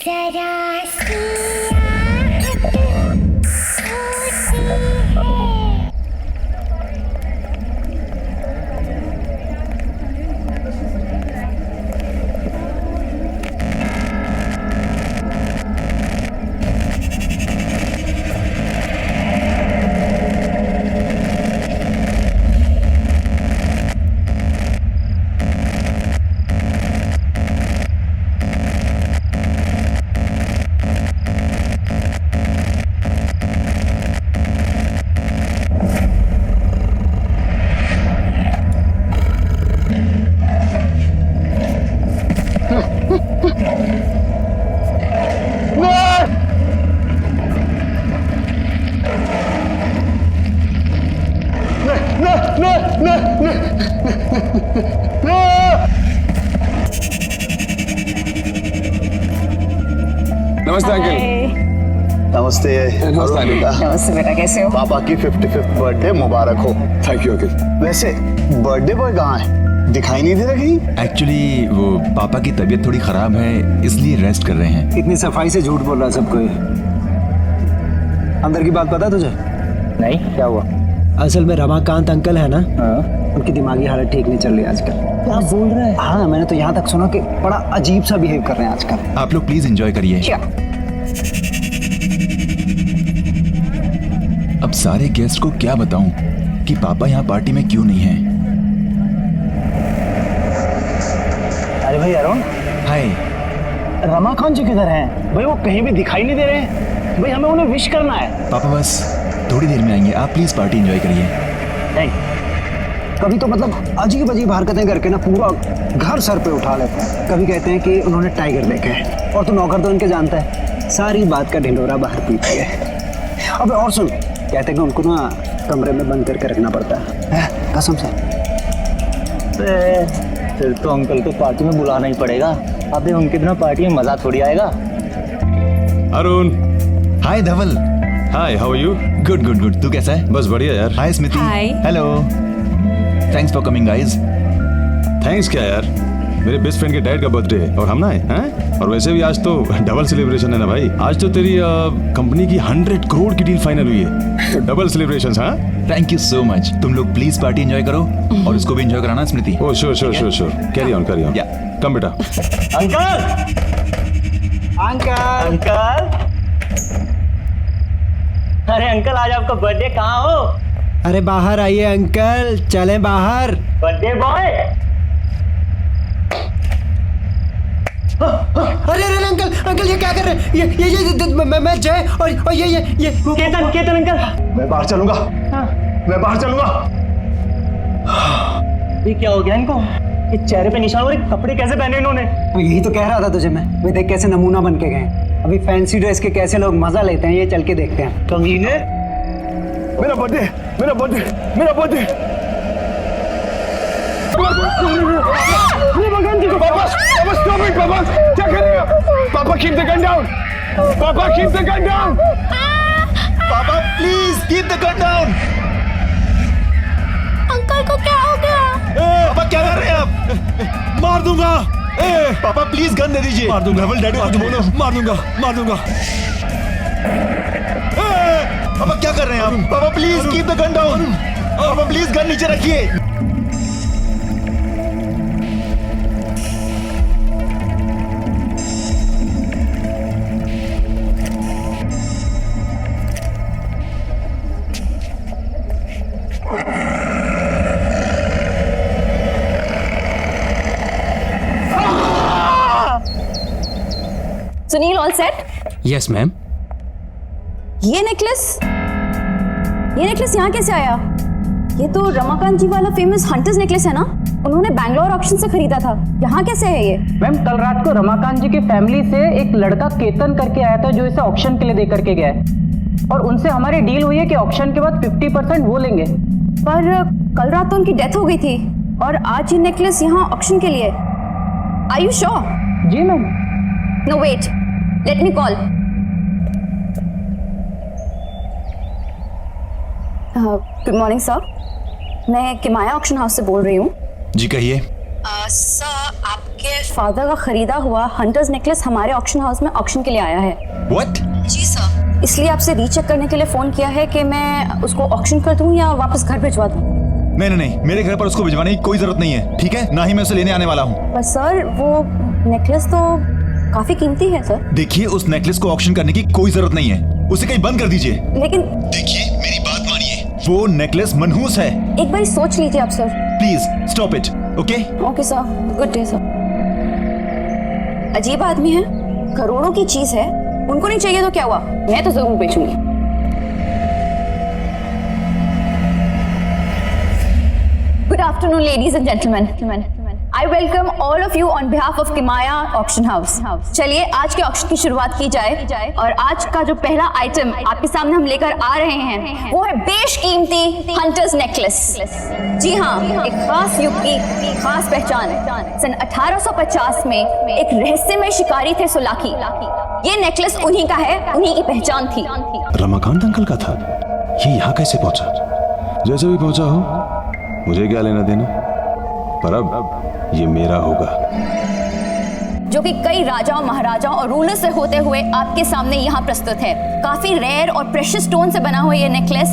जरा सियाहत होती है। नमस्ते अंकल। नमस्ते। नमस्ते बेटा, कैसे हो? पापा की 55th बर्थडे मुबारक हो। Thank you uncle. वैसे बर्थडे बॉय कहाँ है? दिखाई नहीं दे रहा कहीं। एक्चुअली वो पापा की तबीयत थोड़ी खराब है, इसलिए रेस्ट कर रहे हैं। इतनी सफाई से झूठ बोल रहा है सबको। अंदर की बात पता है तुझे? नहीं, क्या हुआ? असल में रमाकांत अंकल है ना, हाँ? उनकी दिमागी हालत ठीक नहीं चल रही आजकल। क्या बोल रहे हैं? हाँ, मैंने तो यहाँ तक सुना कि बड़ा अजीब सा बिहेव कर रहे हैं आजकल। आप लोग प्लीज एंजॉय करिए। क्या? अब सारे गेस्ट को क्या बताऊं कि पापा यहाँ पार्टी में क्यों नहीं हैं। अरे भाई अरुण, हाय। रमाकांत जी किधर हैं? भाई वो कहीं भी दिखाई नहीं दे रहे हैं। भाई हमें उन्हें विश करना है। पापा बस थोड़ी देर में आएंगे, आप प्लीज पार्टी एंजॉय करिए। नहीं, कभी तो मतलब अजीब अजीब हरकतें करके ना पूरा घर सर पे उठा लेते हैं। कभी कहते हैं कि उन्होंने टाइगर देखा है, और तू नौकर तो उनके जानता है, सारी बात का ढिंढोरा बाहर पीती है। अबे और सुन, कहते हैं कि उनको ना कमरे में बंद करके रखना पड़ता है, कसम से। फिर तो अंकल को पार्टी में बुलाना ही पड़ेगा। अबे उनके बिना पार्टी में मजा थोड़ी आएगा। Arun. Hi Dhawal. Hi, how are you? Good good good, तू कैसा है? बस बढ़िया यार। Hi Smiti. Hi. Hello. Thanks for coming guys. Thanks क्या यार, मेरे बेस्ट फ्रेंड के डैड का बर्थडे है और हम ना हैं। और वैसे भी आज तो डबल सेलिब्रेशन है ना भाई। आज तो तेरी कंपनी की 100 करोड़ की डील फाइनल हुई है, तो डबल सेलिब्रेशंस। हाँ, थैंक यू सो मच। तुम लोग प्लीज पार्टी एंजॉय करो और इसको भी एंजॉय कराना Smriti. Oh sure sure sure sure. Carry on carry on. Yeah. Come बेटा। अंकल, अंकल, अंकल, अरे अंकल आज आपका बर्थडे, कहाँ हो? अरे बाहर आइए अंकल, चलें बाहर। Birthday boy. अरे अरे अंकल, अंकल ये क्या कर रहे हैं? ये मैं जय और ये केतन, केतन अंकल। मैं बाहर चलूंगा। हाँ। मैं बाहर चलूंगा। ये क्या हो गया इनको? ये चेहरे पे निशान और कपड़े कैसे पहने इन्होंने? यही तो कह रहा था तुझे मैं। वे देख कैसे नमूना बन के गए। अभी फैंसी ड्रेस के कैसे लोग मजा लेते हैं, ये चल के देखते हैं। कमीने। मेरा बर्थडे, मेरा बर्थडे, मेरा बर्थडे। पापा, stop it, पापा। क्या कर रहे हो? पापा, keep the gun down. पापा, keep the gun down. पापा please keep the gun down. Uncle को क्या हो गया? पापा क्या कर रहे हैं आप? मार दूंगा। पापा प्लीज गन दे दीजिए। मार दूंगा। डैडी मार दूंगा, मार दूंगा। पापा क्या कर रहे हैं आप? पापा please keep the gun down. पापा प्लीज गन नीचे रखिए। Sunil, all set? Yes ma'am. ये नेकलेस यहाँ कैसे आया? ये तो रमाकांत जी वाला फेमस हंटर्स नेकलेस है ना? उन्होंने बैंगलोर ऑक्शन से खरीदा था। यहाँ कैसे है ये? मैम कल रात को रमाकांत जी की फैमिली से एक लड़का केतन करके आया था जो इसे ऑक्शन के लिए दे करके गया है, और उनसे हमारी डील हुई है कि ऑक्शन के बाद 50% वो लेंगे। पर कल रात तो उनकी डेथ हो गई थी और आज ये नेकलेस यहाँ ऑक्शन के लिए। Are you sure? जी ma'am. No wait, let me call. Good morning sir, मैं किमाया ऑक्शन हाउस से बोल रही हूँ। जी कहिए। सर, आप के फादर का खरीदा हुआ हंटर्स नेकलेस हमारे ऑक्शन हाउस में ऑक्शन के लिए आया है। व्हाट? जी सर, इसलिए आपसे रीचेक करने के लिए फोन किया है कि मैं उसको ऑक्शन कर दूं या वापस घर भिजवा दूं। नहीं नहीं नहीं, मेरे घर पर उसको भिजवाने की कोई जरूरत नहीं है, ठीक है? ना ही मैं उसे लेने आने वाला हूँ। पर सर वो नेकलेस तो काफी कीमती है सर। देखिए, उस नेकलेस को ऑक्शन करने की कोई जरूरत नहीं है, उसे कहीं बंद कर दीजिए। लेकिन देखिए, मेरी बात मानिए, वो नेकलेस मनहूस है। एक बार सोच लीजिए आप sir. Please stop it, okay? Okay sir, good day sir. अजीब आदमी है, करोड़ों की चीज है, उनको नहीं चाहिए तो क्या हुआ, मैं तो जरूर बेचूंगी। Good afternoon, ladies and gentlemen. I welcome all of you on behalf of Kimaya Auction House. चलिए आज के ऑक्शन की शुरुआत की जाए और आज का जो पहला आइटम आपके सामने हम लेकर आ रहे हैं वो है बेशकीमती हंटर्स नेकलेस। जी हाँ, एक खास युग की खास पहचान। सन 1850 में एक रहस्यमय शिकारी थे सोलाकी। ये नेकलेस उन्हीं का है, उन्हीं की पहचान थी। रमाकांत अंकल का था। ये यहाँ कैसे पहुंचा? जैसे भी पहुंचा हो, मुझे क्या लेना देना, पर अब ये मेरा होगा। जो कि कई राजाओं, महाराजाओं और रूलर से होते हुए आपके सामने यहाँ प्रस्तुत है। काफी रेयर और प्रेशियस स्टोन से बना हुआ ये नेकलेस।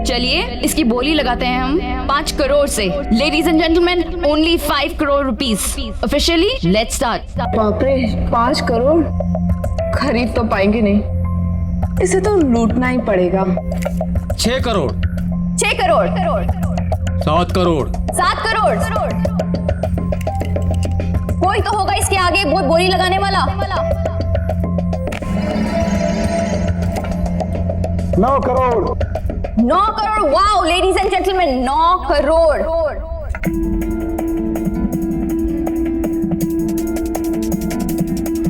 चलिए इसकी बोली लगाते हैं हम 5 करोड़ से। Ladies and gentleman, only 5 crore rupees. Officially let's start. बाप रे, 5 करोड़ खरीद तो पाएंगे नहीं, इसे तो लूटना ही पड़ेगा। 6 करोड़। 6 करोड़। 7 करोड़। 7 करोड़। कोई तो होगा इसके आगे बहुत बोली लगाने वाला। 9 crore. 9 crore. Wow ladies and gentleman, 9 crore.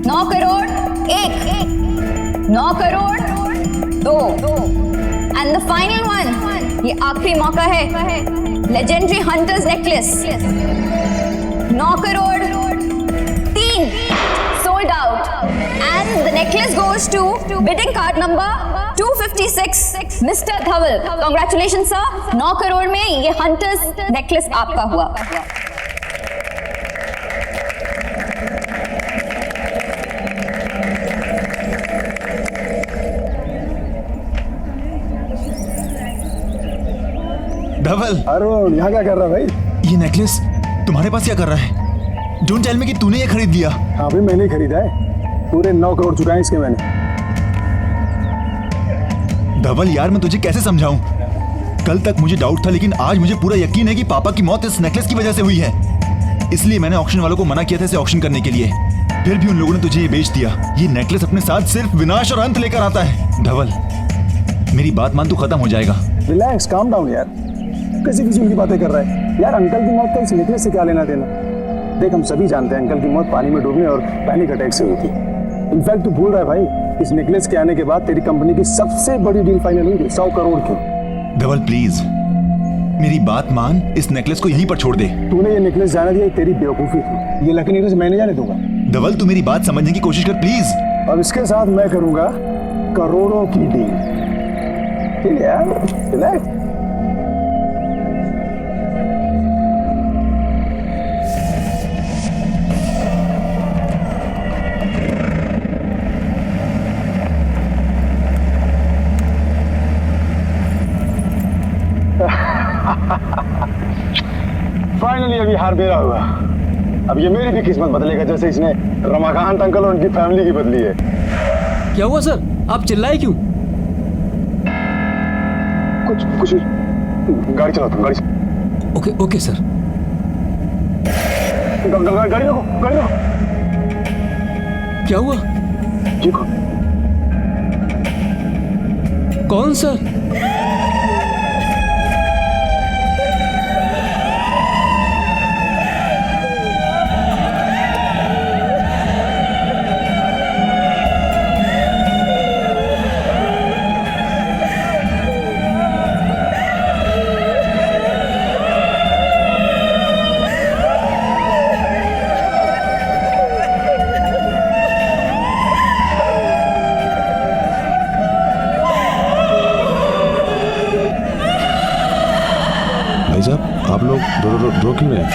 9 crore 1, 9 crore 2 and the final one, ये आखिरी मौका है। Legendary hunter's necklace 9 crore 3, sold out and the necklace goes to bidding card number 256 mister Dhawal. Congratulation sir, 9 crore में ये हंटर्स नेकलेस आपका हुआ। धवल, अरुण यहाँ क्या कर रहा है भाई? ये नेकलेस तुम्हारे पास क्या कर रहा है? डोंट टेल मी कि तूने ये खरीद लिया। हाँ भाई, मैंने खरीदा है, पूरे 9 करोड़ चुकाए इसके मैंने। धवल यार, मैं तुझे कैसे समझाऊं? कल तक मुझे डाउट था, लेकिन आज मुझे पूरा यकीन है कि पापा की मौत इस नेकलेस की वजह से हुई है। इसलिए मैंने ऑक्शन वालों को मना किया था इसे ऑक्शन करने के लिए, फिर भी उन लोगों ने तुझे ये बेच दिया। ये नेकलेस अपने साथ सिर्फ विनाश और अंत लेकर आता है। धवल, मेरी बात मान, तू खत्म हो जाएगा। रिलैक्स, काम डाउन यार, कैसी किसी की बातें कर रहा है यार? अंकल की मौत का इस नेकलेस से क्या लेना देना? देख, हम सभी जानते हैं अंकल की मौत पानी में डूबने और पैनिक अटैक से हुई थी। इनफैक्ट तू भूल रहा है भाई, इस नेकलेस के आने के बाद तेरी कंपनी की सबसे बड़ी डील फाइनल हुई थी 100 करोड़ की। धवल प्लीज मेरी बात मान, इस नेकलेस को यहीं पर छोड़ दे। तूने ये नेकलेस जाने दिया, तेरी बेवकूफी थी। ये लकी नेकलेस मैं नहीं जाने दूंगा। धवल, तू मेरी बात समझने की कोशिश कर प्लीज। अब इसके साथ मैं करूंगा करोड़ों की डील। ठीक है यार, रिलैक्स। फाइनली अभी हार मेरा हुआ। अब ये मेरी भी किस्मत बदलेगा, जैसे इसने रमाकांत अंकल और उनकी फैमिली की बदली है। क्या हुआ सर, आप चिल्लाए क्यों? कुछ गाड़ी चलाओ तुम, गाड़ी। Okay okay sir. गाड़ी रोको, गाड़ी रोको। क्या हुआ? देखो, कौन सर? भाई साहब, आप लोग रो क्यों रहे हैं?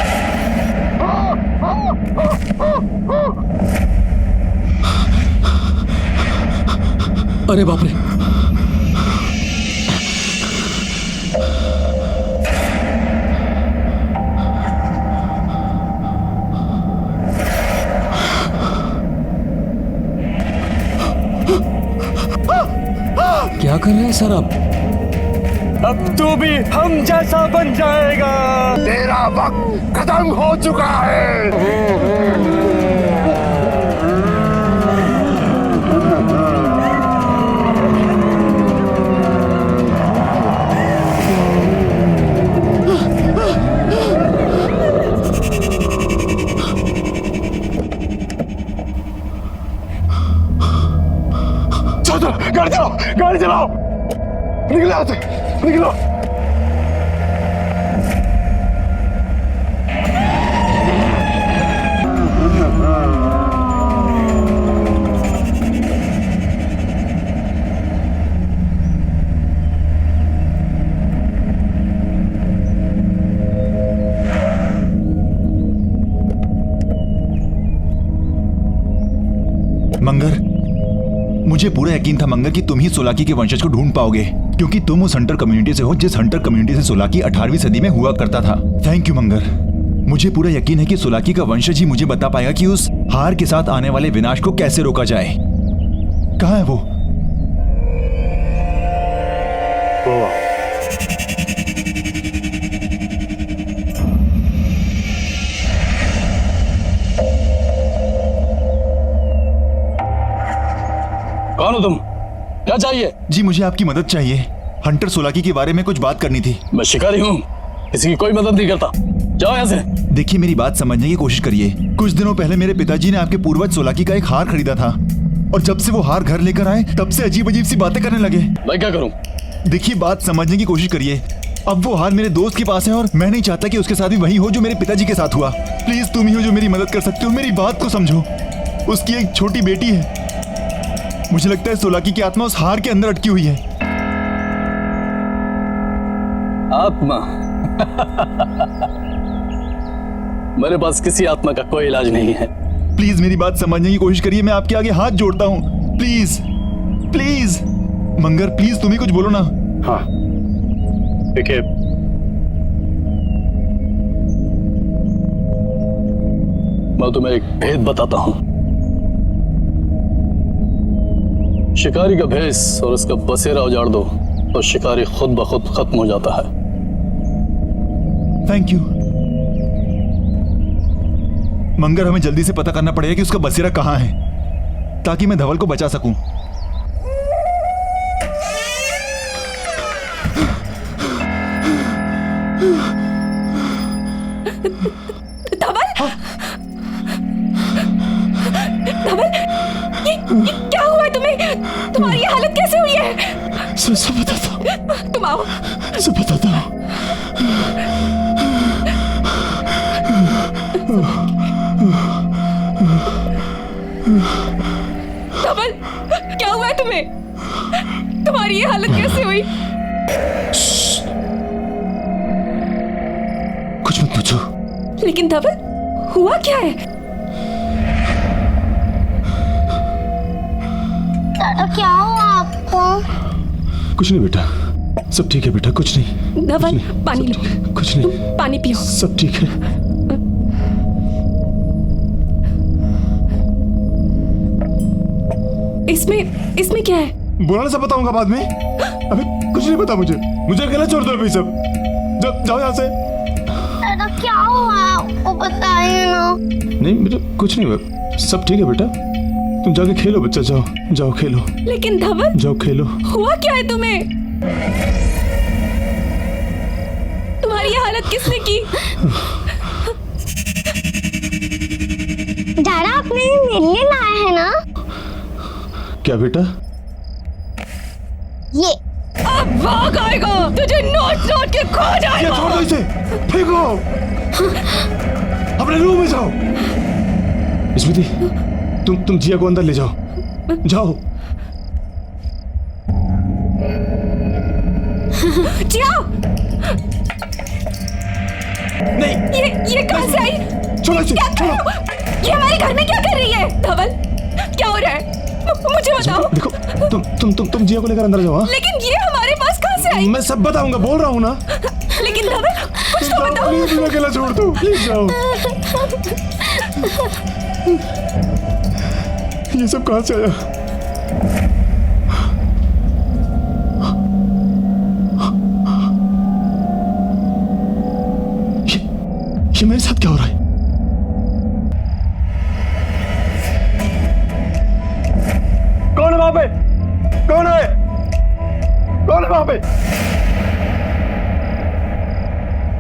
अरे बाप रे। क्या कर रहे हैं सर आप? अब तू भी हम जैसा बन जाएगा। तेरा वक्त खत्म हो चुका है। गाड़ी चलाओ, गाड़ी चलाओ, निकलो यहाँ से, निकलो। मंगर, मुझे पूरा यकीन था मंगर कि तुम ही सोलाकी के वंशज को ढूंढ पाओगे, क्योंकि तुम उस हंटर कम्युनिटी से हो जिस हंटर कम्युनिटी से सोलाकी 18वीं सदी में हुआ करता था। थैंक यू मंगर। मुझे पूरा यकीन है कि सोलाकी का वंशज ही मुझे बता पाएगा कि उस हार के साथ आने वाले विनाश को कैसे रोका जाए। कहाँ है वो? कौन हो तुम? क्या चाहिए? जी मुझे आपकी मदद चाहिए। हंटर सोलाकी के बारे में कुछ बात करनी थी। मैं शिकारी हूँ, किसी की कोई मदद नहीं करता। जाओ यहाँ से। देखिए मेरी बात समझने की कोशिश करिए। कुछ दिनों पहले मेरे पिताजी ने आपके पूर्वज सोलाकी का एक हार खरीदा था, और जब से वो हार घर लेकर आए तब से अजीब अजीब सी बातें करने लगे। मैं क्या करूँ? देखिए बात समझने की कोशिश करिए। अब वो हार मेरे दोस्त के पास है और मैं नहीं चाहता कि उसके साथ भी वही हो जो मेरे पिताजी के साथ हुआ। प्लीज तुम ही हो जो मेरी मदद कर सकते हो। मेरी बात को समझो। उसकी एक छोटी बेटी है। मुझे लगता है सोलाकी की आत्मा उस हार के अंदर अटकी हुई है। आत्मा? मेरे पास किसी आत्मा का कोई इलाज नहीं है। प्लीज मेरी बात समझने की कोशिश करिए। मैं आपके आगे हाथ जोड़ता हूँ। प्लीज प्लीज मंगर, प्लीज तुम ही कुछ बोलो ना। हाँ देखिए, मैं तुम्हें एक भेद बताता हूं। शिकारी का भेष और उसका बसेरा उजाड़ दो तो शिकारी खुद ब खुद खत्म हो जाता है। थैंक यू मंगर, हमें जल्दी से पता करना पड़ेगा कि उसका बसेरा कहाँ है ताकि मैं धवल को बचा सकूं। धवल, ये क्या हुआ है तुम्हें? तुम्हारी ये हालत कैसे हुई है? सब बताता हूँ। तुम आओ। सब बताता हूँ। धवल, क्या हुआ है तुम्हें? तुम्हारी ये हालत कैसे हुई? कुछ मत पूछो। लेकिन धवल, हुआ क्या है? दादा क्या हुआ आपको? कुछ नहीं बेटा, सब ठीक है बेटा, कुछ नहीं। धवल पानी लो। कुछ नहीं, तुम पानी पियो। सब ठीक है। इसमें क्या है? बोलना सब बताऊंगा बाद में। अबे कुछ नहीं पता मुझे अकेला छोड़ दो अभी सब। जाओ यहाँ से। दादा क्या हुआ? वो बताइए ना। नहीं बेटा, कुछ नहीं हुआ, सब ठीक है बेटा। तुम जाके खेलो बच्चा, जाओ खेलो। लेकिन धवल, जाओ खेलो। हुआ क्या है तुम्हें? तुम्हारी ये हालत किसने की? दादा आपने मेरे लिए लाया है ना? क्या बेटा? ये अब भाग आएगा, तुझे नोट के खो जाएगा। छोड़ दो इसे, फेंको। अपने रूम में जाओ। स्मृति, तुम जिया को अंदर ले जाओ। जिया, नहीं, ये कहां से आई? छोड़ो इसे, छोड़ो। ये हमारे घर में क्या कर रही है? धवल, क्या हो रहा है? मुझे बताओ। देखो तुम जिया को लेकर अंदर जाओ। हाँ? लेकिन ये हमारे पास कहाँ से आई? मैं सब बताऊंगा, बोल रहा हूँ ना। लेकिन धवल कुछ तो बताओ। प्लीज मुझे अकेला छोड़ दो, प्लीज जाओ। ये सब कहाँ से आया? ये मेरे साथ क्या हो रहा है? कौन है वहां पे? कौन है? कौन है वहां पे?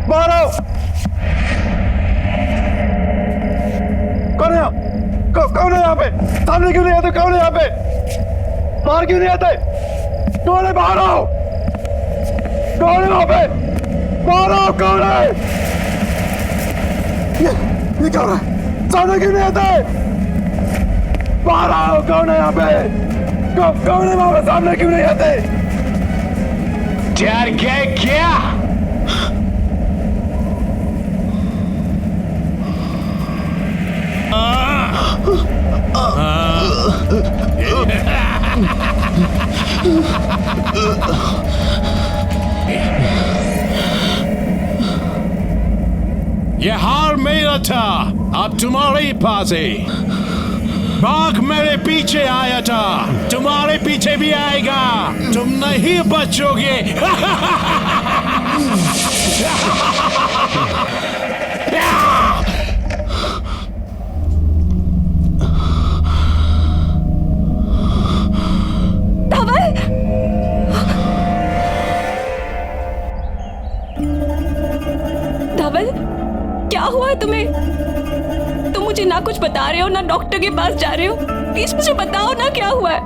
बाहर आओ। कौन है यहाँ? कौन है यहाँ पे? सामने क्यों नहीं आते? कौन है यहाँ पे? बाहर क्यों नहीं आते? कौन है? बाहर आओ। कौन है वहां पे? बाहर आओ। कौन है? ये क्या हो रहा है? सामने क्यों नहीं आते? बाहर आओ। कौन है यहाँ पे? कौन है वहां पे? सामने क्यों नहीं आते? डर गए क्या? ये हार मेरा था, अब तुम्हारे पास है। बाघ मेरे पीछे आया था, तुम्हारे पीछे भी आएगा। तुम नहीं बचोगे। धवल, क्या हुआ है तुम्हें? तुम मुझे ना कुछ बता रहे हो, ना डॉक्टर के पास जा रहे हो। प्लीज मुझे बताओ ना क्या हुआ है।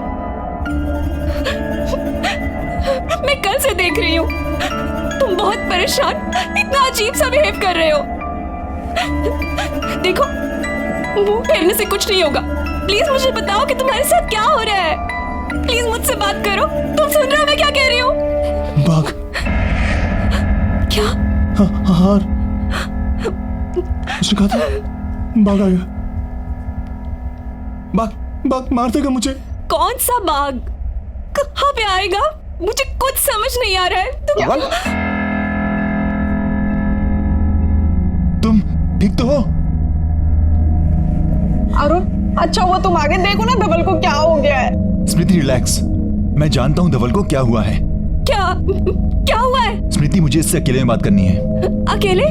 मैं कल से देख रही हूँ, तुम बहुत परेशान, इतना अजीब सा बिहेव कर रहे हो। देखो, मुंह फेरने से कुछ नहीं होगा। प्लीज मुझे बताओ कि तुम्हारे साथ क्या हो रहा है। प्लीज मुझसे बात करो। तुम सुन रहे हो मैं क्या कह रही हूँ? बाघ। क्या? हार। उसने कहा था बाघ आएगा। बाघ मार देगा मुझे। कौन सा बाघ? कहाँ पे आएगा? मुझे कुछ समझ नहीं आ रहा है। तुम ठीक तो हो? अरुण, अच्छा हुआ तुम आगे देखो ना धवल को क्या हो गया है। स्मृति रिलैक्स, मैं जानता हूँ धवल को क्या हुआ है। क्या हुआ है? स्मृति, मुझे इससे अकेले में बात करनी है। अकेले?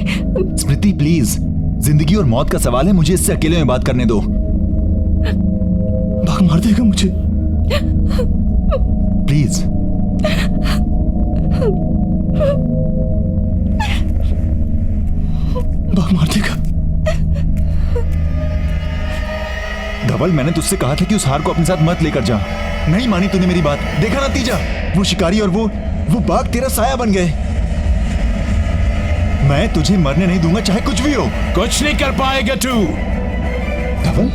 स्मृति प्लीज, जिंदगी और मौत का सवाल है, मुझे इससे अकेले में बात करने दो। बाघ मार देगा मुझे, प्लीज। बाघ मार देगा। धवल, मैंने तुझसे कहा था कि उस हार को अपने साथ मत लेकर जा। नहीं मानी तूने मेरी बात। देखा नतीजा, वो शिकारी और वो बाघ तेरा साया बन गए। मैं तुझे मरने नहीं दूंगा, चाहे कुछ भी हो। कुछ नहीं कर पाएगा तू। धवल,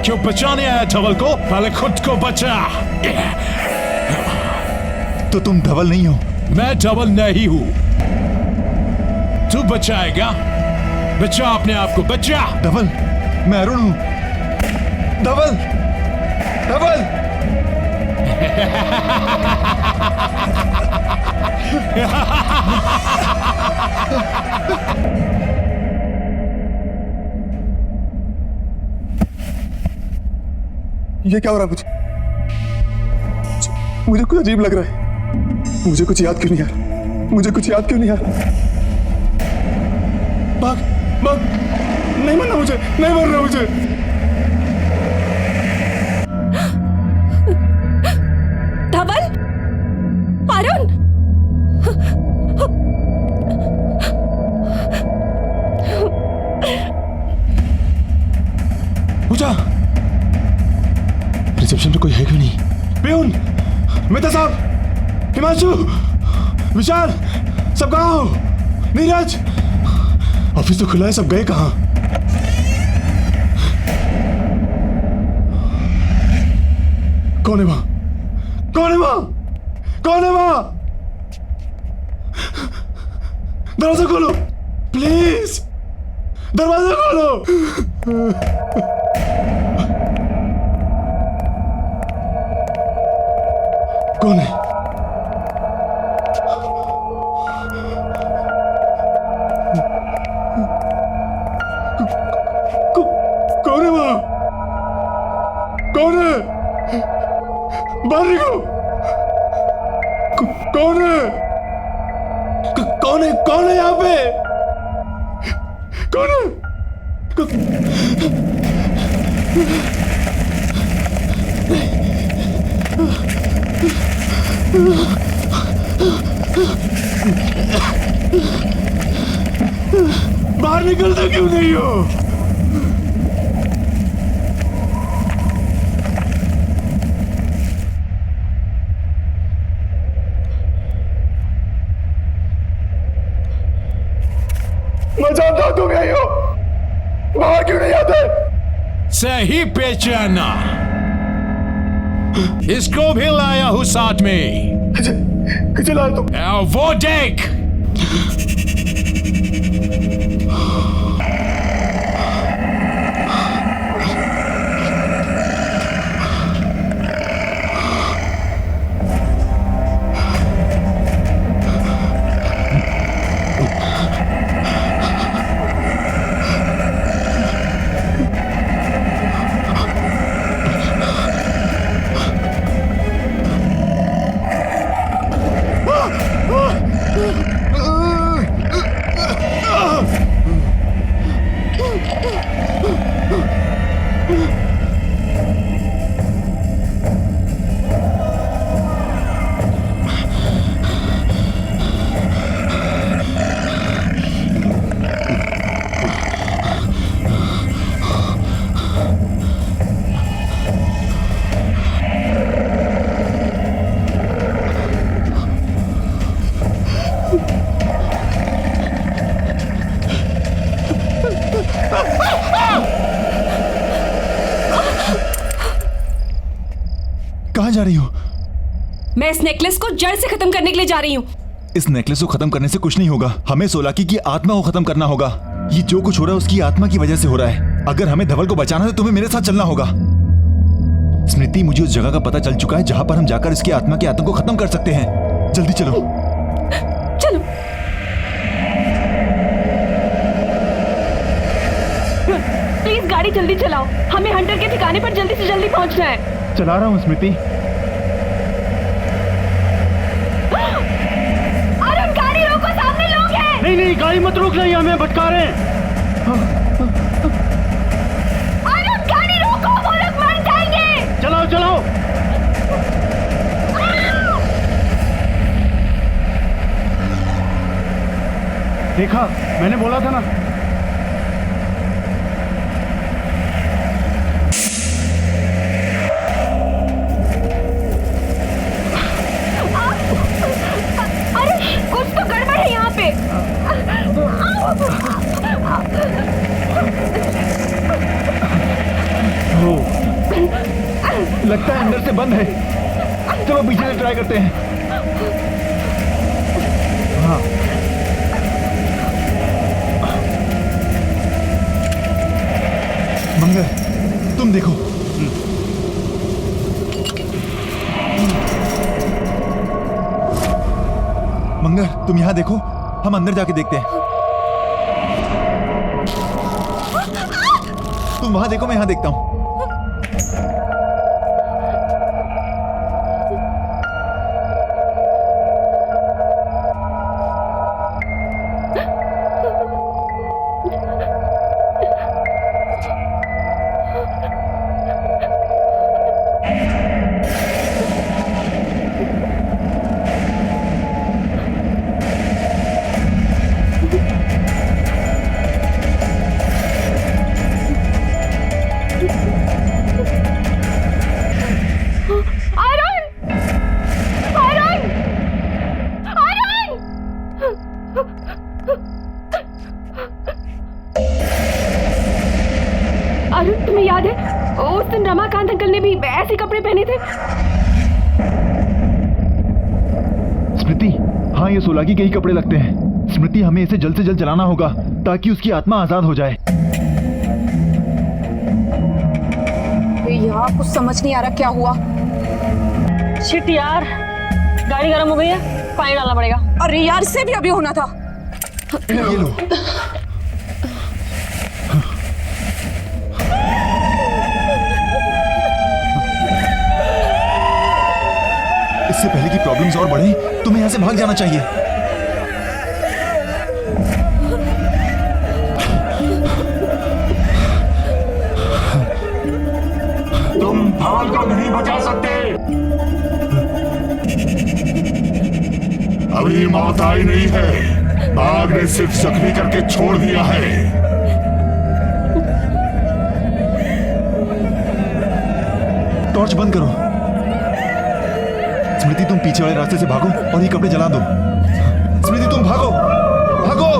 क्यों बचाने आया धवल को? पहले खुद को बचा। तो तुम धवल नहीं हो? मैं धवल नहीं हूं। तू बचाएगा? बचा अपने आप को, बचा। धवल, मैं अरुण हूं। धवल, धवल। ये क्या हो रहा है? मुझे कुछ अजीब लग रहा है। मुझे कुछ याद क्यों नहीं आ रहा? मुझे कुछ याद क्यों नहीं आ रहा? बाघ, नहीं मरना मुझे, नहीं मरना मुझे। धवल, अरुण, पूजा, रिसेप्शन पे कोई है क्यों नहीं? पियून, मेहता साहब, हिमांशु, विशाल, सब कहाँ हो? नीरज, ऑफिस तो खुला है, सब गए कहाँ? कौन है वहां? कौन है वहां? कौन है वहां? दरवाजा खोलो, प्लीज, दरवाजा खोलो। कौन है? कौन है वहां? कौन है? बाहर निकलो! कौन है? कौन है? कौन है यहाँ पे? कौन है? बाहर निकलते क्यों नहीं हो? मैं जानता हूं तुम यही हो, बाहर क्यों नहीं आते? सही पहचाना, इसको भी लाया हूं साथ में। चला तुम। वो देख, कहां जा रही हो? मैं इस नेकलेस को जड़ से खत्म करने के लिए जा रही हूँ। इस नेकलेस को खत्म करने से कुछ नहीं होगा। हमें सोलाकी की आत्मा को खत्म करना होगा। ये जो कुछ हो रहा है उसकी आत्मा की वजह से हो रहा है। अगर हमें धवल को बचाना है तो तुम्हें मेरे साथ चलना होगा। स्मृति, मुझे उस जगह का पता चल चुका है जहां पर हम जाकर इसकी आत्मा के आतंक को खत्म कर सकते हैं। जल्दी चलो। चलो। प्लीज गाड़ी जल्दी चलाओ, हमें हंटर के ठिकाने पर जल्दी से जल्दी पहुंचना है। चला रहा हूँ स्मृति। अरुण, गाड़ी रोको, सामने लोग हैं। नहीं नहीं, गाड़ी मत रोक, नहीं हमें भटका रहे हैं। अरुण, गाड़ी रोको, वो लोग मर जाएंगे। चलाओ चलाओ। देखा, मैंने बोला था ना। कुछ तो गड़बड़ है यहाँ पे। लगता है अंदर से बंद है। चलो पीछे से ट्राई करते हैं। हाँ। मंगर, तुम देखो। मंगर, तुम यहां देखो, हम अंदर जाके देखते हैं। तुम वहां देखो, मैं यहां देखता हूं। अरुण, तुम्हें याद है उस दिन रमाकांत अंकल ने भी ऐसे कपड़े पहने थे? स्मृति, हाँ, ये सोलाकी के ही कपड़े लगते हैं। स्मृति, हमें इसे जल्द से जल्द जलाना होगा ताकि उसकी आत्मा आजाद हो जाए। यहाँ कुछ समझ नहीं आ रहा क्या हुआ। शिट यार, गाड़ी गर्म हो गई है, पानी डालना पड़ेगा। अरे यार, इससे भी अभी होना था। ये लो। इससे पहले कि प्रॉब्लम्स और बढ़े, तुम्हें यहां से भाग जाना चाहिए। तुम धवल को नहीं बचा सकते। अभी मौत आई नहीं है, बाघ ने सिर्फ जख्मी करके छोड़ दिया है। टॉर्च बंद करो। स्मृति, तुम पीछे वाले रास्ते से भागो और ये कपड़े जला दो। स्मृति, तुम भागो भागो।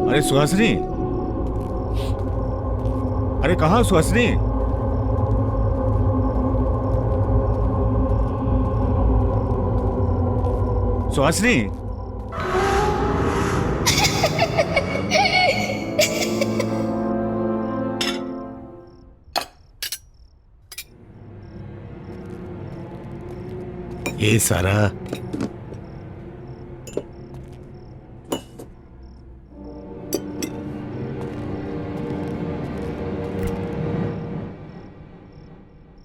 अरे सुहासिनी, अरे कहाँ सुहासिनी? सुहासिनी, ये सारा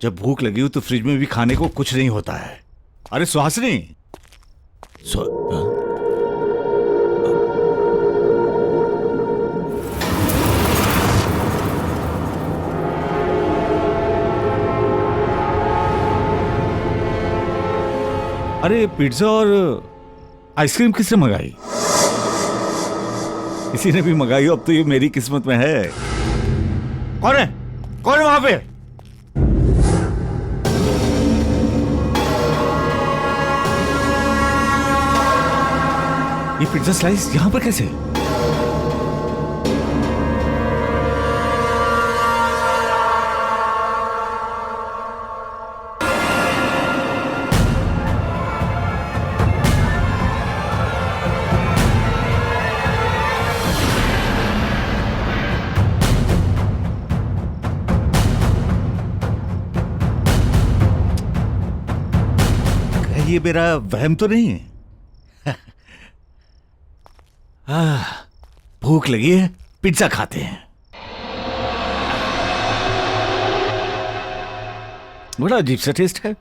जब भूख लगी हो तो फ्रिज में भी खाने को कुछ नहीं होता है। अरे सुहासिनी, अरे पिज्जा और आइसक्रीम किसने मंगाई? किसी ने भी मंगाई हो, अब तो ये मेरी किस्मत में है। कौन है? कौन है वहां पे? ये पिज्जा स्लाइस यहां पर कैसे? ये मेरा वहम तो नहीं है? भूख लगी है, पिज्जा खाते हैं। बड़ा अजीब सा टेस्ट है,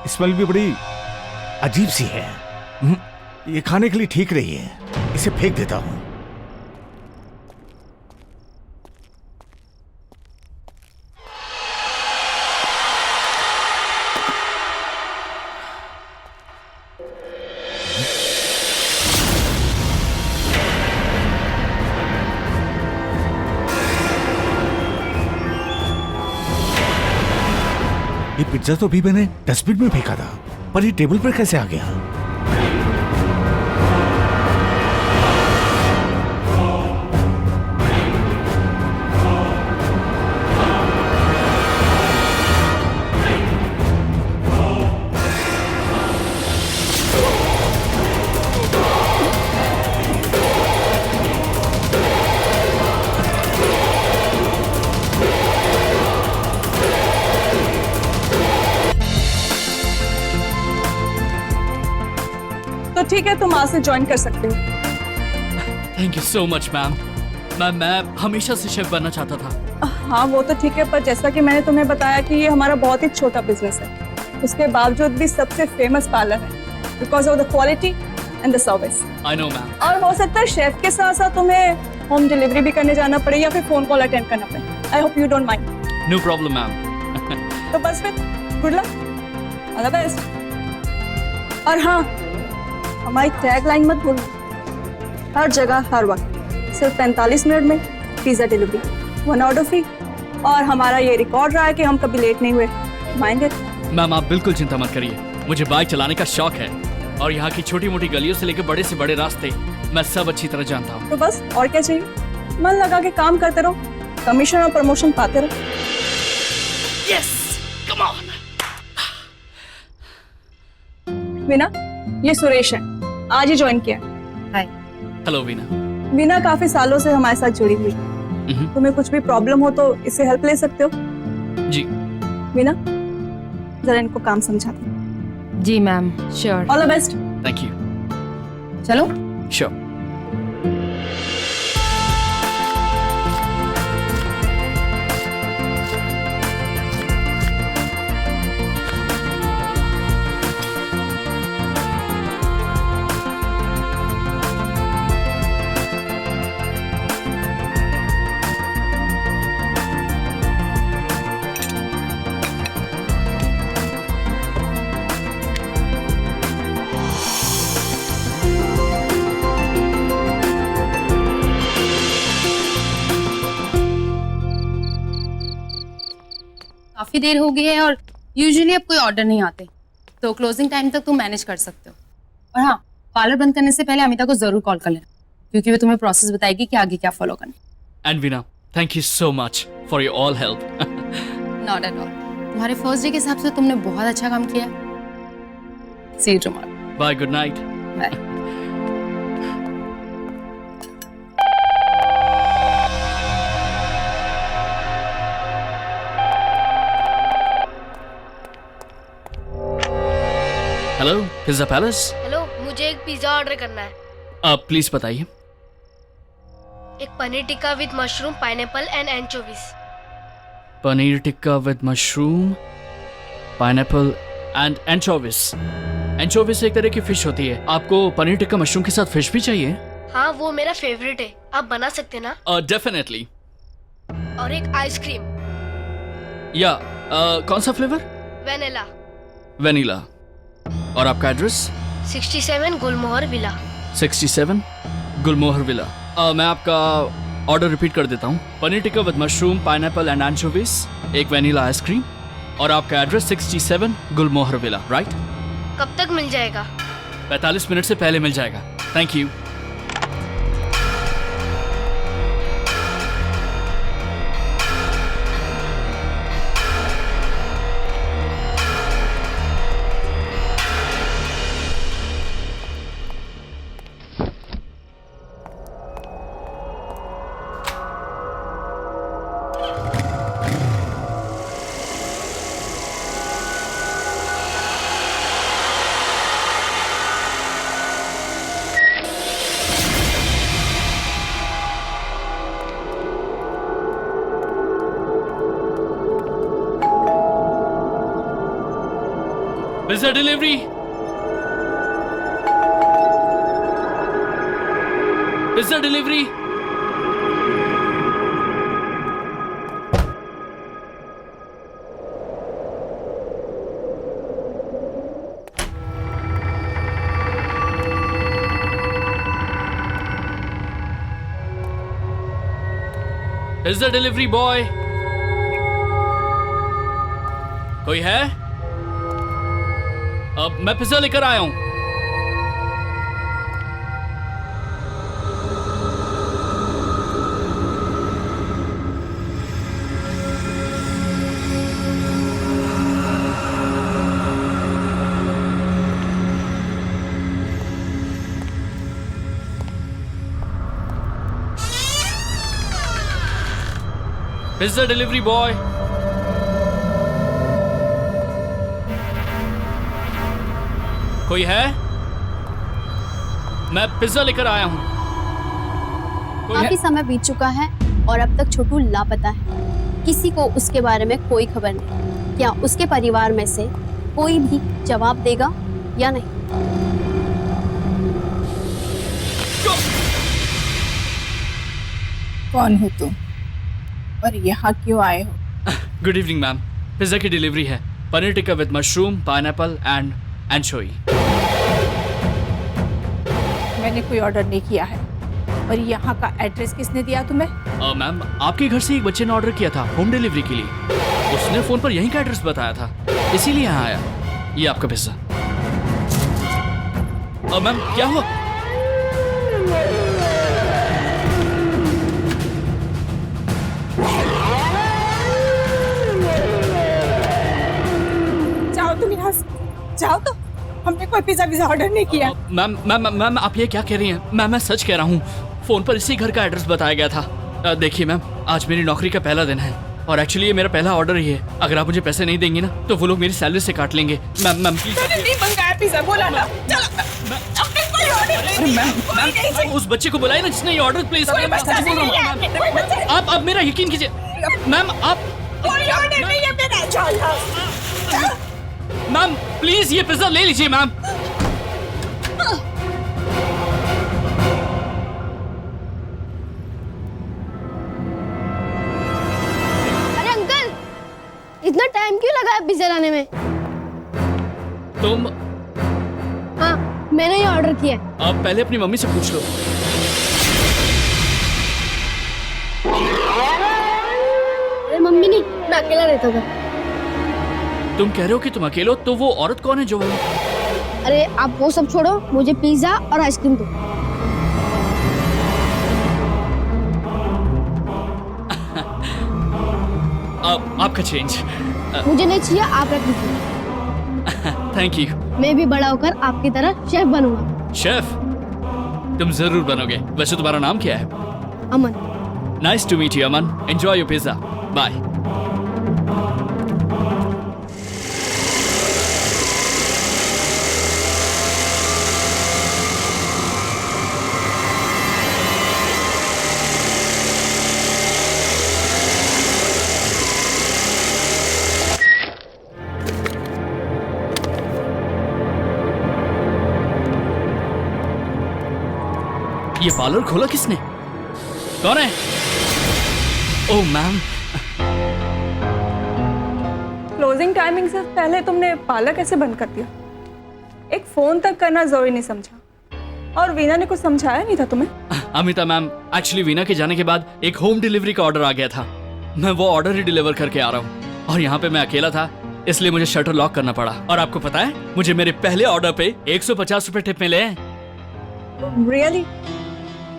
स्मेल भी बड़ी अजीब सी है। ये खाने के लिए ठीक नहीं है, इसे फेंक देता हूं। ये पिज्जा तो अभी मैंने डस्टबिन में फेंका था, पर ये टेबल पर कैसे आ गया? तो ठीक है, तुम आज से ज्वाइन कर सकते हो। Thank you so much ma'am. मैं हमेशा से शेफ बनना चाहता था। हाँ वो तो ठीक है, पर जैसा कि मैंने तुम्हें बताया कि ये हमारा बहुत ही छोटा बिजनेस है, उसके बावजूद भी सबसे फेमस पार्लर है because of the quality and the service. I know ma'am. और हो सकता है शेफ के साथ साथ तुम्हें होम डिलीवरी भी करने जाना पड़े या फिर फोन कॉल अटेंड करना पड़े। I hope you don't mind. No problem ma'am. तो बस फिर good luck, all the best. और हाँ, हमारी टैग लाइन मत भूलना, हर जगह हर वक्त सिर्फ 45 मिनट में पिज्जा डिलीवरी, 1 ऑर्डर फ्री। और हमारा ये रिकॉर्ड रहा है कि हम कभी लेट नहीं हुए। Mind it. मैम आप बिल्कुल चिंता मत करिए, मुझे बाइक चलाने का शौक है और यहाँ की छोटी मोटी गलियों से लेकर बड़े से बड़े रास्ते मैं सब अच्छी तरह जानता हूँ। तो बस और क्या चाहिए, मन लगा के काम करते रहो, कमीशन और प्रमोशन पाते रहो। Yes, come on. वीना, ये सुरेश है, आज ही ज्वाइन किया। हाय। हेलो वीना। वीना काफी सालों से हमारे साथ जुड़ी हुई है। तुम्हें कुछ भी प्रॉब्लम हो तो इससे हेल्प ले सकते हो। जी। वीना, जरा इनको काम समझा दो। जी ma'am, sure. All the best. Thank you. चलो। श्योर। काफी देर हो गई है और यूजुअली अब कोई ऑर्डर नहीं आते, तो क्लोजिंग टाइम तक तुम मैनेज कर सकते हो। और हाँ, पार्लर बंद करने से पहले अमिता को जरूर कॉल कर लेना, क्योंकि वो तुम्हें प्रोसेस बताएगी कि आगे क्या फॉलो करना। And Veena, thank you so much for your all help. Not at all, तुम्हारे फर्स्ट डे के हिसाब से तुमने बहुत अच्छा काम किया। See you tomorrow. Bye, good night. Bye. Hello, pizza palace. Hello, मुझे एक पिज्जा ऑर्डर करना है। आप प्लीज बताइए। एक paneer tikka with mushroom, pineapple and anchovies. Paneer tikka with mushroom, pineapple and anchovies. Anchovies एक तरह की फिश होती है। आपको पनीर टिक्का मशरूम के साथ फिश भी चाहिए? हाँ, वो मेरा फेवरेट है, आप बना सकते ना? डेफिनेटली। और एक आइसक्रीम। या कौन सा फ्लेवर? वेनिला। वेनिला। और आपका address? 67 Gulmohar villa. 67 Gulmohar villa. मैं आपका ऑर्डर रिपीट कर देता हूँ। Paneer tikka with mushroom, pineapple and anchovies, एक वेनिला आइसक्रीम, और आपका एड्रेस 67 गुलमोहर विला, राइट? कब तक मिल जाएगा? 45 मिनट से पहले मिल जाएगा। Thank you. Pizza delivery. Pizza delivery. Pizza delivery boy. कोई है? अब मैं पिज्जा लेकर आया हूं। Pizza delivery boy. कोई है? मैं पिज्जा लेकर आया हूँ। काफी समय बीत चुका है और अब तक छोटू लापता है। किसी को उसके बारे में कोई खबर नहीं। क्या उसके परिवार में से कोई भी जवाब देगा या नहीं? कौन हो तुम और यहाँ क्यों आए हो? गुड इवनिंग मैम, पिज्जा की डिलीवरी है। Paneer tikka with mushroom, pineapple and anchovy. मैंने कोई ऑर्डर नहीं किया है। और यहाँ का एड्रेस किसने दिया तुम्हें? मैम, आपके घर से एक बच्चे ने ऑर्डर किया था होम डिलीवरी के लिए। उसने फोन पर यहीं का एड्रेस बताया था, इसीलिए यहाँ आया। ये आपका पिज्जा। मैम क्या हुआ? जाओ तुम यहाँ से, जाओ। तो हमने कोई पिज्जा ऑर्डर नहीं किया। मैम मैम मैम, आप ये क्या कह रही हैं? मैम मैं सच कह रहा हूँ, फोन पर इसी घर का एड्रेस बताया गया था। देखिए मैम, आज मेरी नौकरी का पहला दिन है और एक्चुअली ये मेरा पहला ऑर्डर ही है। अगर आप मुझे पैसे नहीं देंगी ना तो वो लोग मेरी सैलरी से काट लेंगे। Ma'am ma'am please. मैंने नहीं मंगाया पिज्जा, बोला ना। चलो, हमने कोई ऑर्डर नहीं किया। मैम उस बच्चे को बुलाइए ना जिसने ये ऑर्डर प्लेस कोई किया। बच्चा नहीं है। आप मेरा यकीन कीजिए मैम। आप कोई ऑर्डर नहीं है मेरा। जाओ। मैम प्लीज ये पिज्जा ले लीजिए मैम। अरे अंकल, इतना टाइम क्यों लगा है पिज्जा लाने में? तुम? हाँ, मैंने ये ऑर्डर किया है। आप पहले अपनी मम्मी से पूछ लो। अरे मम्मी नहीं, मैं अकेला रहता था। तुम कह रहे हो कि तुम अकेले हो, तो वो औरत कौन है जो? अरे आप वो सब छोड़ो, मुझे पिज्जा और आइसक्रीम दो। आपका चेंज। मुझे नहीं चाहिए, आप रख लीजिए। Thank you. मैं भी बड़ा होकर आपकी तरह शेफ बनूंगा। शेफ? तुम जरूर बनोगे। वैसे तुम्हारा नाम क्या है? Aman. Nice to meet you Aman. Enjoy your pizza. Bye. ये पार्लर खोला किसने? कौन है? ओह मैम। क्लोजिंग टाइमिंग से पहले तुमने पार्लर कैसे बंद कर दिया? एक फोन तक करना जरूरी नहीं समझा? और वीना ने कुछ समझाया नहीं था तुम्हें? अमिता मैम, एक्चुअली वीना के जाने के बाद एक होम डिलीवरी का ऑर्डर आ गया था। मैं वो ऑर्डर ही डिलीवर करके आ रहा हूँ और यहाँ पे मैं अकेला था, इसलिए मुझे शटर लॉक करना पड़ा। और आपको पता है, मुझे मेरे पहले ऑर्डर पे 150 रुपए टिप मिले हैं। Really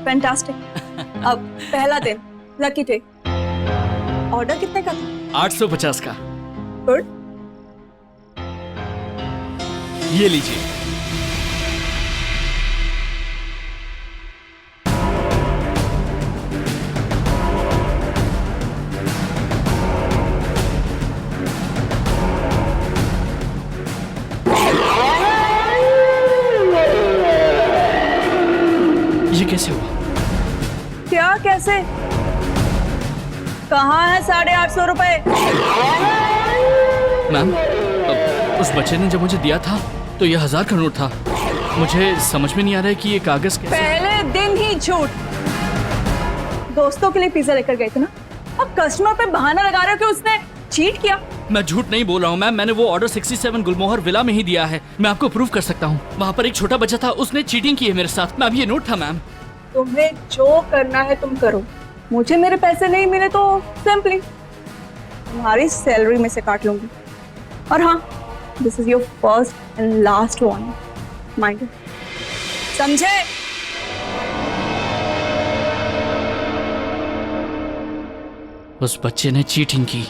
fantastic. अब पहला दिन, लकी डे। ऑर्डर कितने का था? 850 का। गुड। ये लीजिए। ये कैसे हुआ? क्या कैसे? कहाँ है 850 रुपए? मैम, उस बच्चे ने जब मुझे दिया था तो ये 1000 का नोट था। मुझे समझ में नहीं आ रहा है कि ये कागज कैसे। पहले दिन ही झूठ। दोस्तों के लिए पिज्जा लेकर गए थे ना, अब कस्टमर पे बहाना लगा रहे हो कि उसने चीट किया। मैं झूठ नहीं बोल रहा हूँ मैम, मैंने वो ऑर्डर 67 गुलमोहर विला में ही दिया है। मैं आपको प्रूव कर सकता हूँ। वहाँ पर एक छोटा बच्चा था, उसने चीटिंग की है मेरे साथ। मैम ये नोट था मैम। तुम्हें जो करना है तुम करो। मुझे मेरे पैसे नहीं मिले तो सिंपली तुम्हारी सैलरी में से काट लूंगी। और हाँ, this is your first and last one, mind it. समझे? उस बच्चे ने चीटिंग की,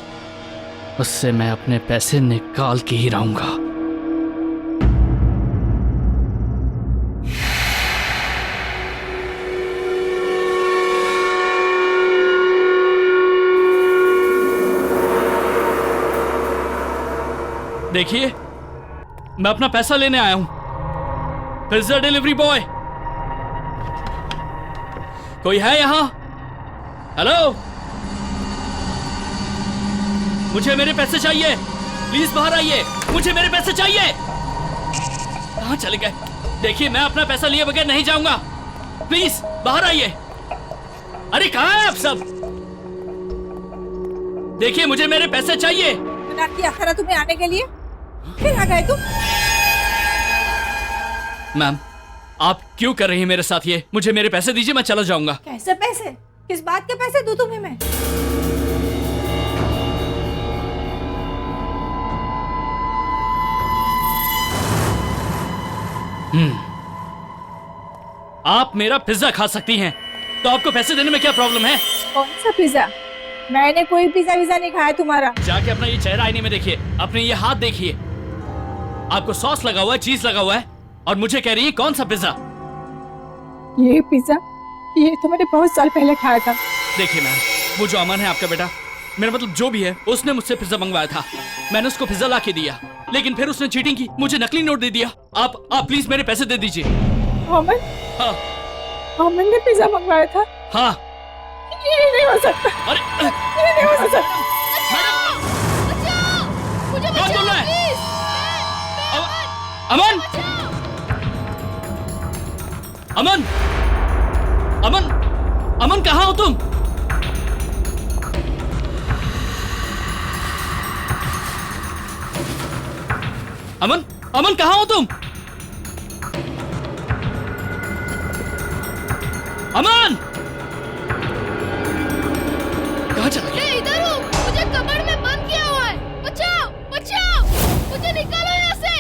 उससे मैं अपने पैसे निकाल के ही रहूंगा। देखिए, मैं अपना पैसा लेने आया हूं। पिज्जा डिलीवरी बॉय, कोई है यहाँ? हेलो, मुझे मेरे पैसे चाहिए, प्लीज बाहर आइए, मुझे मेरे पैसे चाहिए। कहाँ चले गए? देखिए मैं अपना पैसा लिए बगैर नहीं जाऊंगा, प्लीज बाहर आइए। अरे कहाँ है आप सब? देखिए मुझे मेरे पैसे चाहिए। मना किया था तुम्हें आने के लिए, फिर आ गए तुम। मैम आप क्यों कर रही हैं मेरे साथ ये? मुझे मेरे पैसे दीजिए, मैं चला जाऊंगा। कैसे पैसे? किस बात के पैसे दूं तुम्हें मैं? आप मेरा पिज्जा खा सकती हैं, तो आपको पैसे देने में क्या प्रॉब्लम है? कौन सा पिज्जा? मैंने कोई पिज्जा विज़ा नहीं खाया तुम्हारा। जाके अपना ये चेहरा आईने में देखिए, अपने ये हाथ देखिए, आपको सॉस लगा हुआ है, चीज लगा हुआ है, और मुझे कह रही है कौन सा पिज्जा? ये पिज्जा ये तो मैंने बहुत साल पहले खाया था। देखिए मैम, वो जो अमन है आपका बेटा, मेरा मतलब जो भी है, उसने मुझसे पिज्जा मंगवाया था। मैंने उसको पिज्जा ला के दिया, लेकिन फिर उसने चीटिंग की, मुझे नकली नोट दे दिया। आप प्लीज मेरे पैसे दे दीजिए। अमन? हाँ। अमन ने पिज्जा मंगवाया था? हाँ। ये नहीं हो सकता। अरे ये नहीं हो सकता। मुझे कौन बोल रहा है? प्लीज। अमन, अमन, अमन, अमन कहाँ हो तुम? अमन, अमन कहाँ हो तुम? अमन कहाँ चला गया? मैं इधर हूँ, मुझे कमर में बंद किया हुआ है। बचाओ, बचाओ, मुझे निकालो यहाँ से।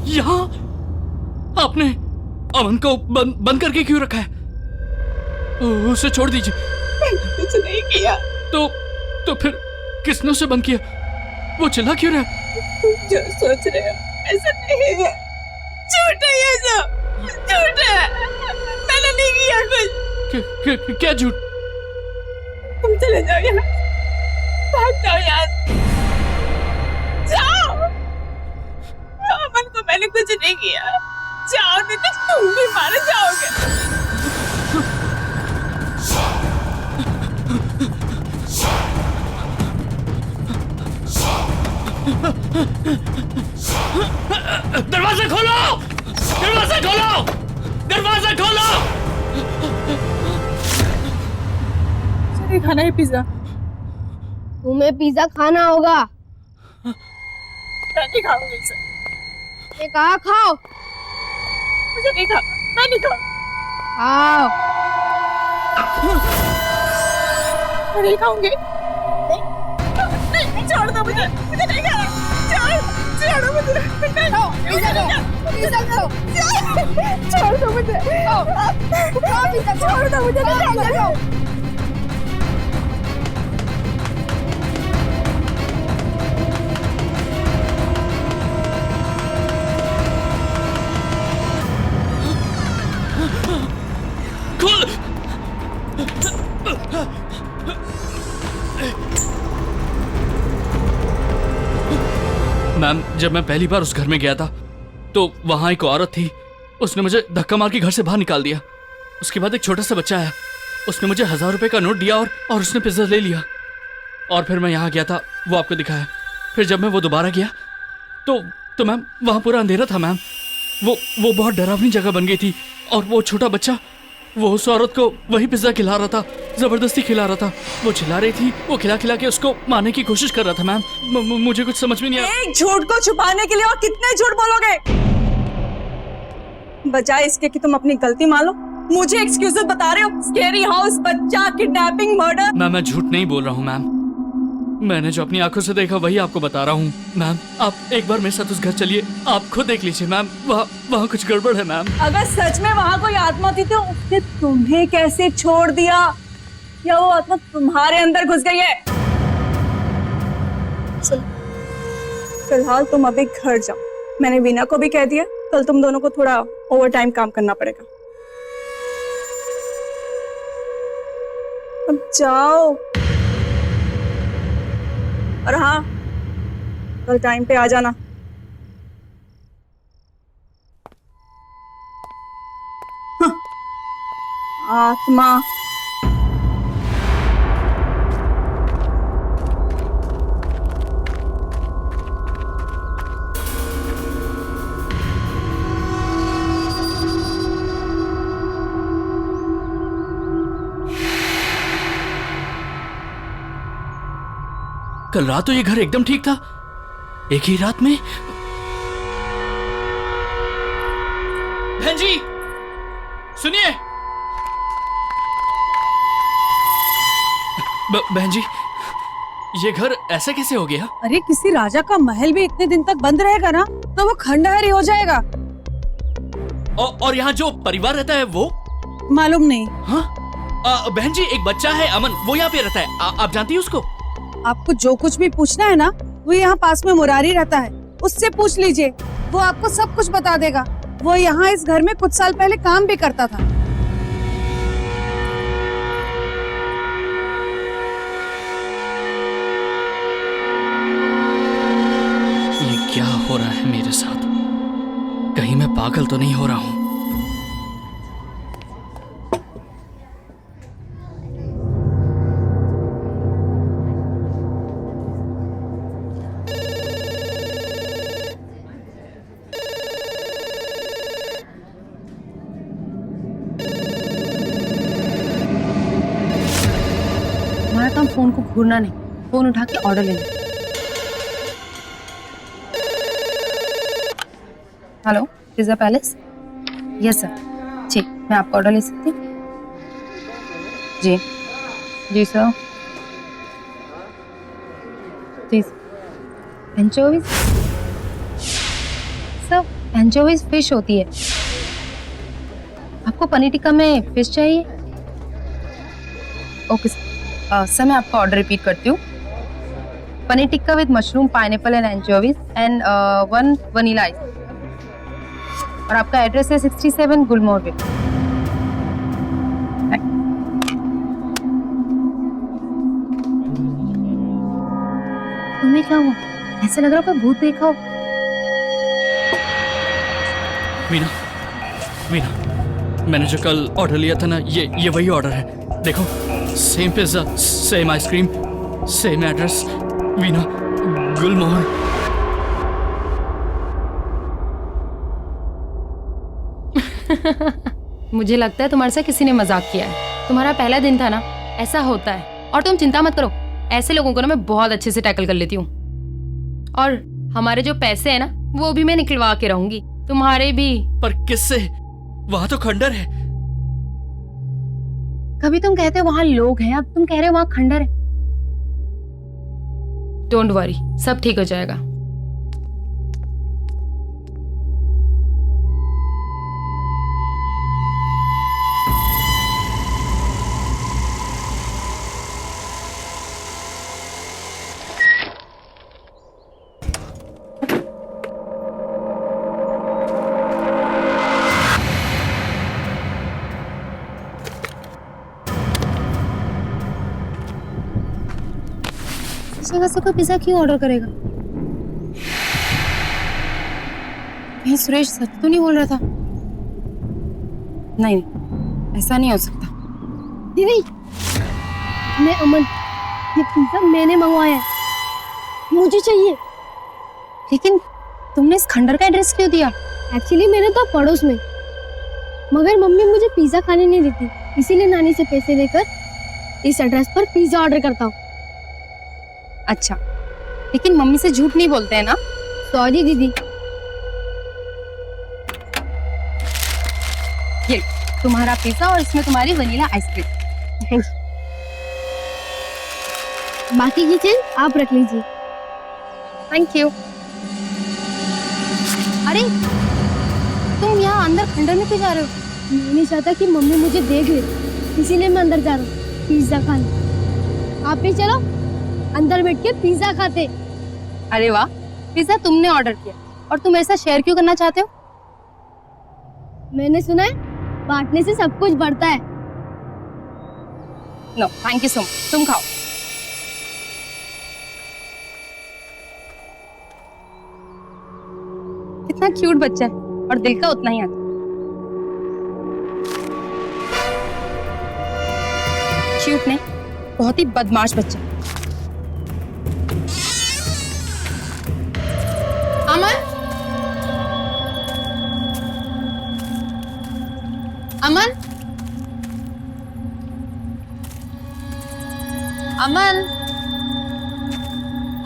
यहाँ आपने अमन को बंद करके क्यों रखा है? उसे छोड़ दीजिए। कुछ नहीं किया। तो फिर किसने उसे बंद किया? वो चिल्ला क्यों रहा है? तुम जो सोच रहे हो ऐसा नहीं है, झूठ है ये सब, झूठ है। मैंने नहीं किया कुछ। क्या झूठ? तुम चले जाओ यहाँ, भाग जाओ यहाँ से। जाओ। अमन को मैंने कुछ नहीं किया, जाओ नहीं तो तुम भी मारे जाओगे। दरवाजा खोलो! दरवाजा खोलो! दरवाजा खोलो! मुझे खाना है पिज्जा। तुम्हें पिज्जा खाना होगा। मैं नहीं खाऊंगी इसे। ये कहा खाओ। मुझे नहीं खा, मैं नहीं खाऊं। खाओ। मैं नहीं खाऊंगी। नहीं, छोड़ दो मुझे नहीं खाना। छोड़ो मुझे। खाओ, पिज्जा खाओ, पिज्जा खाओ। छोड़ दो मुझे। खाओ, पिज्जा छोड़ दो मुझे। नहीं खाना। मैम, जब मैं पहली बार उस घर में गया था तो वहां एक औरत थी, उसने मुझे धक्का मार के घर से बाहर निकाल दिया। उसके बाद एक छोटा सा बच्चा आया, उसने मुझे 1000 रुपए का नोट दिया और उसने पिज्जा ले लिया। और फिर मैं यहाँ गया था, वो आपको दिखाया। फिर जब मैं वो दोबारा गया तो मैम वहाँ पूरा अंधेरा था मैम। वो बहुत डरावनी जगह बन गई थी, और वो छोटा बच्चा वो उस औरत को वही पिज्जा खिला रहा था, जबरदस्ती खिला रहा था। वो चिल्ला रही थी, वो खिला खिला के उसको मारने की कोशिश कर रहा था मैम। मुझे कुछ समझ में नहीं आया। एक झूठ को छुपाने के लिए और कितने झूठ बोलोगे? बजाय इसके कि तुम अपनी गलती मान लो, मुझे एक्सक्यूजेस बता रहे हो। स्केरी हाउस, बच्चा, किडनैपिंग, मर्डर। मैं झूठ नहीं बोल रहा हूँ मैम। मैंने जो अपनी आंखों से देखा वही आपको बता रहा हूँ मैम। आप एक बार मेरे साथ उस घर चलिए, आप खुद देख लीजिए मैम। वहाँ कुछ गड़बड़ है मैम। अगर सच में वहाँ कोई आत्मा थी तो उसने तुम्हें कैसे छोड़ दिया? या वो आत्मा तुम्हारे अंदर घुस गई है? फिलहाल तुम अभी घर जाओ, मैंने वीना को भी कह दिया, कल तुम दोनों को थोड़ा ओवर टाइम काम करना पड़ेगा। अब जाओ। और हाँ, कल टाइम पे आ जाना। हाँ, आत्मा। कल रात तो ये घर एकदम ठीक था, एक ही रात में। बहन जी सुनिए। बहन जी, ये घर ऐसा कैसे हो गया? अरे किसी राजा का महल भी इतने दिन तक बंद रहेगा ना तो वो खंडहर ही हो जाएगा। और यहाँ जो परिवार रहता है वो? मालूम नहीं। हाँ बहन जी, एक बच्चा है अमन, वो यहाँ पे रहता है, आप जानती है उसको? आपको जो कुछ भी पूछना है ना, वो यहाँ पास में मुरारी रहता है, उससे पूछ लीजिए, वो आपको सब कुछ बता देगा। वो यहाँ इस घर में कुछ साल पहले काम भी करता था। ये क्या हो रहा है मेरे साथ? कहीं मैं पागल तो नहीं हो रहा हूँ? हमारा काम फोन को घूरना नहीं, फोन उठा के ऑर्डर लेना। Hello, pizza palace? Yes sir. ठीक, मैं आपका ऑर्डर ले सकती हूँ? जी जी सर। जी एंचोवीज सर, एंचोवीज फिश होती है। आपको पनीर टिक्का में फिश चाहिए? ओके सर, मैं आपका ऑर्डर रिपीट करती हूँ। Paneer tikka with mushroom, pineapple and anchovies and 1 vanilla ice. और आपका एड्रेस है 67 गुलमोहर विला। तुम्हें क्या हुआ? ऐसे लग रहा है कोई भूत देखा हो। मीना, मीना, मैंने जो कल ऑर्डर लिया था ना, ये वही ऑर्डर है। देखो, same pizza, same ice cream, same address, Veena, Gulmohar. मुझे लगता है तुम्हारे साथ किसी ने मजाक किया है। तुम्हारा पहला दिन था ना, ऐसा होता है। और तुम चिंता मत करो, ऐसे लोगों को ना मैं बहुत अच्छे से टैकल कर लेती हूँ। और हमारे जो पैसे हैं ना, वो भी मैं निकलवा के रहूंगी, तुम्हारे भी। पर किससे? वहां तो खंडर है। कभी तुम कहते हो वहां लोग हैं, अब तुम कह रहे हो वहां खंडर है। डोंट वरी, सब ठीक हो जाएगा। जगह से कोई पिज्जा क्यों ऑर्डर करेगा? कहीं सुरेश सच तो नहीं बोल रहा था? नहीं, ऐसा नहीं हो सकता। दीदी, मैं अमन, ये पिज्जा मैंने मंगवाया है, मुझे चाहिए। लेकिन तुमने इस खंडर का एड्रेस क्यों दिया? एक्चुअली मैंने तो पड़ोस में, मगर मम्मी मुझे पिज्जा खाने नहीं देती, इसीलिए नानी से पैसे लेकर इस एड्रेस पर पिज्जा ऑर्डर करता हूँ। अच्छा, लेकिन मम्मी से झूठ नहीं बोलते हैं ना? सॉरी दीदी। ये तुम्हारा पिज्जा और इसमें तुम्हारी वनीला आइसक्रीम। थैंक्स। बाकी की चीज आप रख लीजिए। Thank you. अरे तुम यहाँ अंदर खंडर में क्यों जा रहे हो? मैं नहीं चाहता कि मम्मी मुझे देख ले, इसीलिए मैं अंदर जा रहा हूँ पिज्जा खाने। आप भी चलो, अंदर बैठ के पिज्जा खाते। अरे वाह, पिज्जा तुमने ऑर्डर किया, और तुम मेरे साथ शेयर क्यों करना चाहते हो? मैंने सुना है बांटने से सब कुछ बढ़ता है। No thank you so much, तुम खाओ। कितना क्यूट बच्चा है और दिल का उतना ही आता। क्यूट नहीं, बहुत ही बदमाश बच्चा। अमन, अमन, अमन,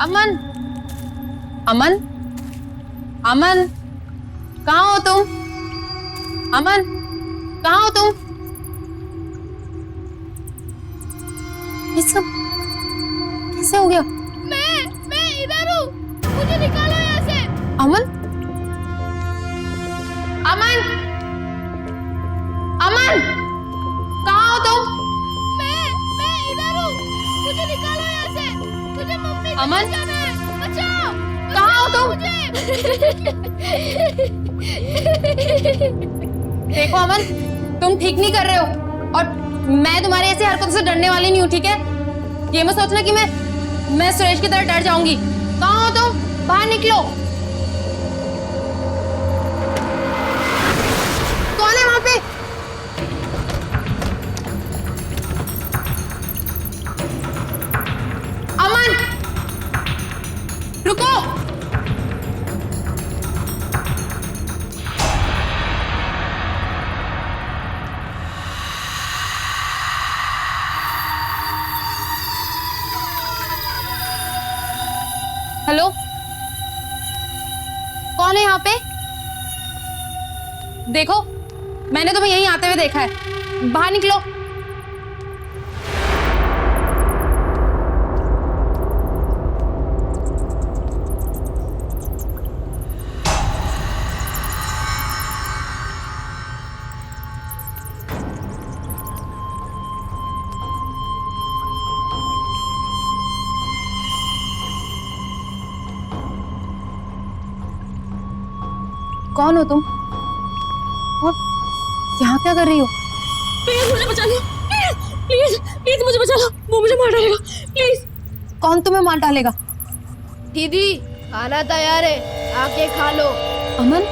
अमन, अमन, अमन, कहाँ हो तुम? अमन, कहाँ हो तुम? ये सब कैसे हो गया? मैं इधर हूँ, मुझे निकालो यहाँ से। अमन, अमन, अमन, कहाँ हो तुम? मैं इधर हूँ, मुझे निकालो यहाँ से। मुझे मम्मी को अमन, बचाना है, बचाओ। कहाँ हो तुम? देखो अमन, तुम ठीक नहीं कर रहे हो और मैं तुम्हारी ऐसी हरकतों से डरने वाली नहीं हूँ, ठीक है? ये मत सोचना कि मैं सुरेश की तरह डर जाऊंगी। कहाँ हो तुम? बाहर निकलो। कौन है वहां पे? अमन, रुको। हेलो, कौन है यहाँ पे? देखो, मैंने तुम्हें यहीं आते हुए देखा है। बाहर निकलो। कौन हो तुम और यहाँ क्या कर रही हो? प्लीज मुझे बचा लो, प्लीज प्लीज मुझे बचा लो, वो मुझे मार डालेगा, प्लीज। कौन तुम्हें मार डालेगा? दीदी खाना तैयार है, आके खा लो। अमन?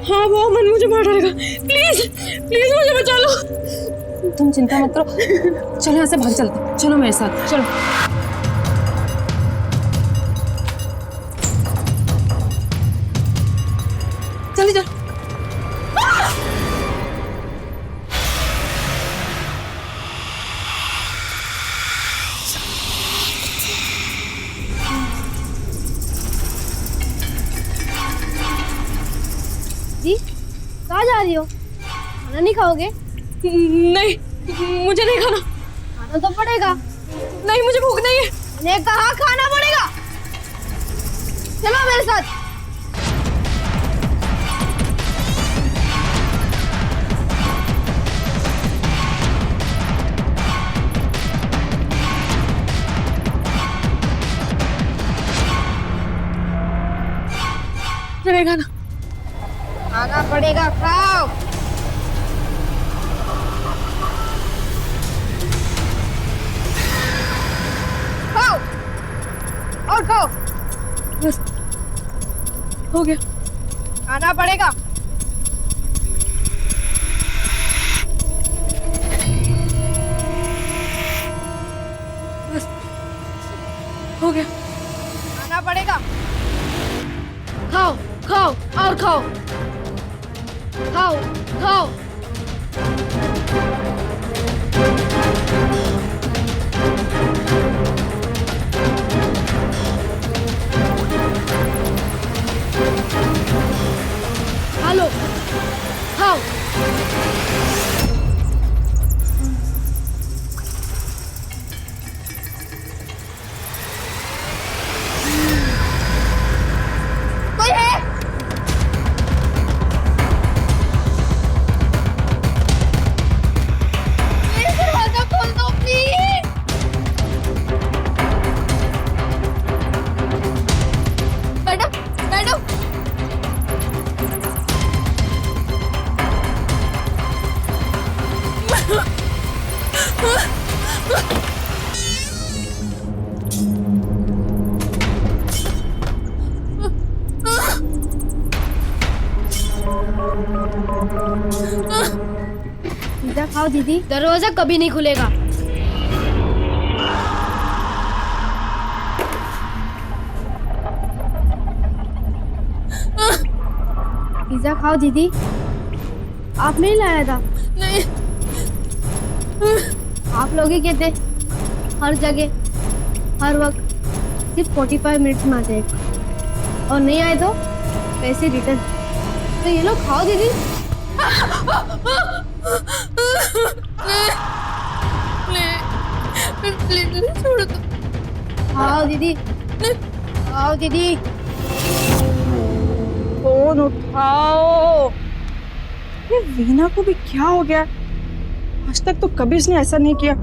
हाँ वो अमन मुझे मार डालेगा, प्लीज प्लीज मुझे बचा लो। तुम चिंता मत करो, चलो यहाँ से भाग चलते। चलो मेरे साथ, चलो। जल्दी चल। जी कहाँ जा रही हो? खाना नहीं खाओगे? नहीं, मुझे नहीं खाना। खाना तो पड़ेगा। नहीं, मुझे भूख नहीं है। मैंने कहा खाना पड़ेगा। चलो मेरे साथ। नहीं खाना। खाना पड़ेगा, खाओ। खाओ और खाओ। बस हो गया। खाना पड़ेगा। बस हो गया। खाना पड़ेगा। खाओ खाओ और खाओ। खाओ खाओ। खा लो, खाओ। कोई है? प्लीज दरवाजा खोल दो। खाओ दीदी, दरवाजा कभी नहीं खुलेगा। पिज्जा खाओ दीदी, आप नहीं लाया था? नहीं, आप लोग ही कहते हर जगह हर वक्त सिर्फ 45 मिनट्स में आते हैं और नहीं आए तो पैसे रिटर्न। तो ये लोग खाओ दीदी। प्लीज छोड़ दो। खाओ दीदी, खाओ दीदी। फोन उठाओ। ये वीना को भी क्या हो गया? आज तक तो कभी इसने ऐसा नहीं किया।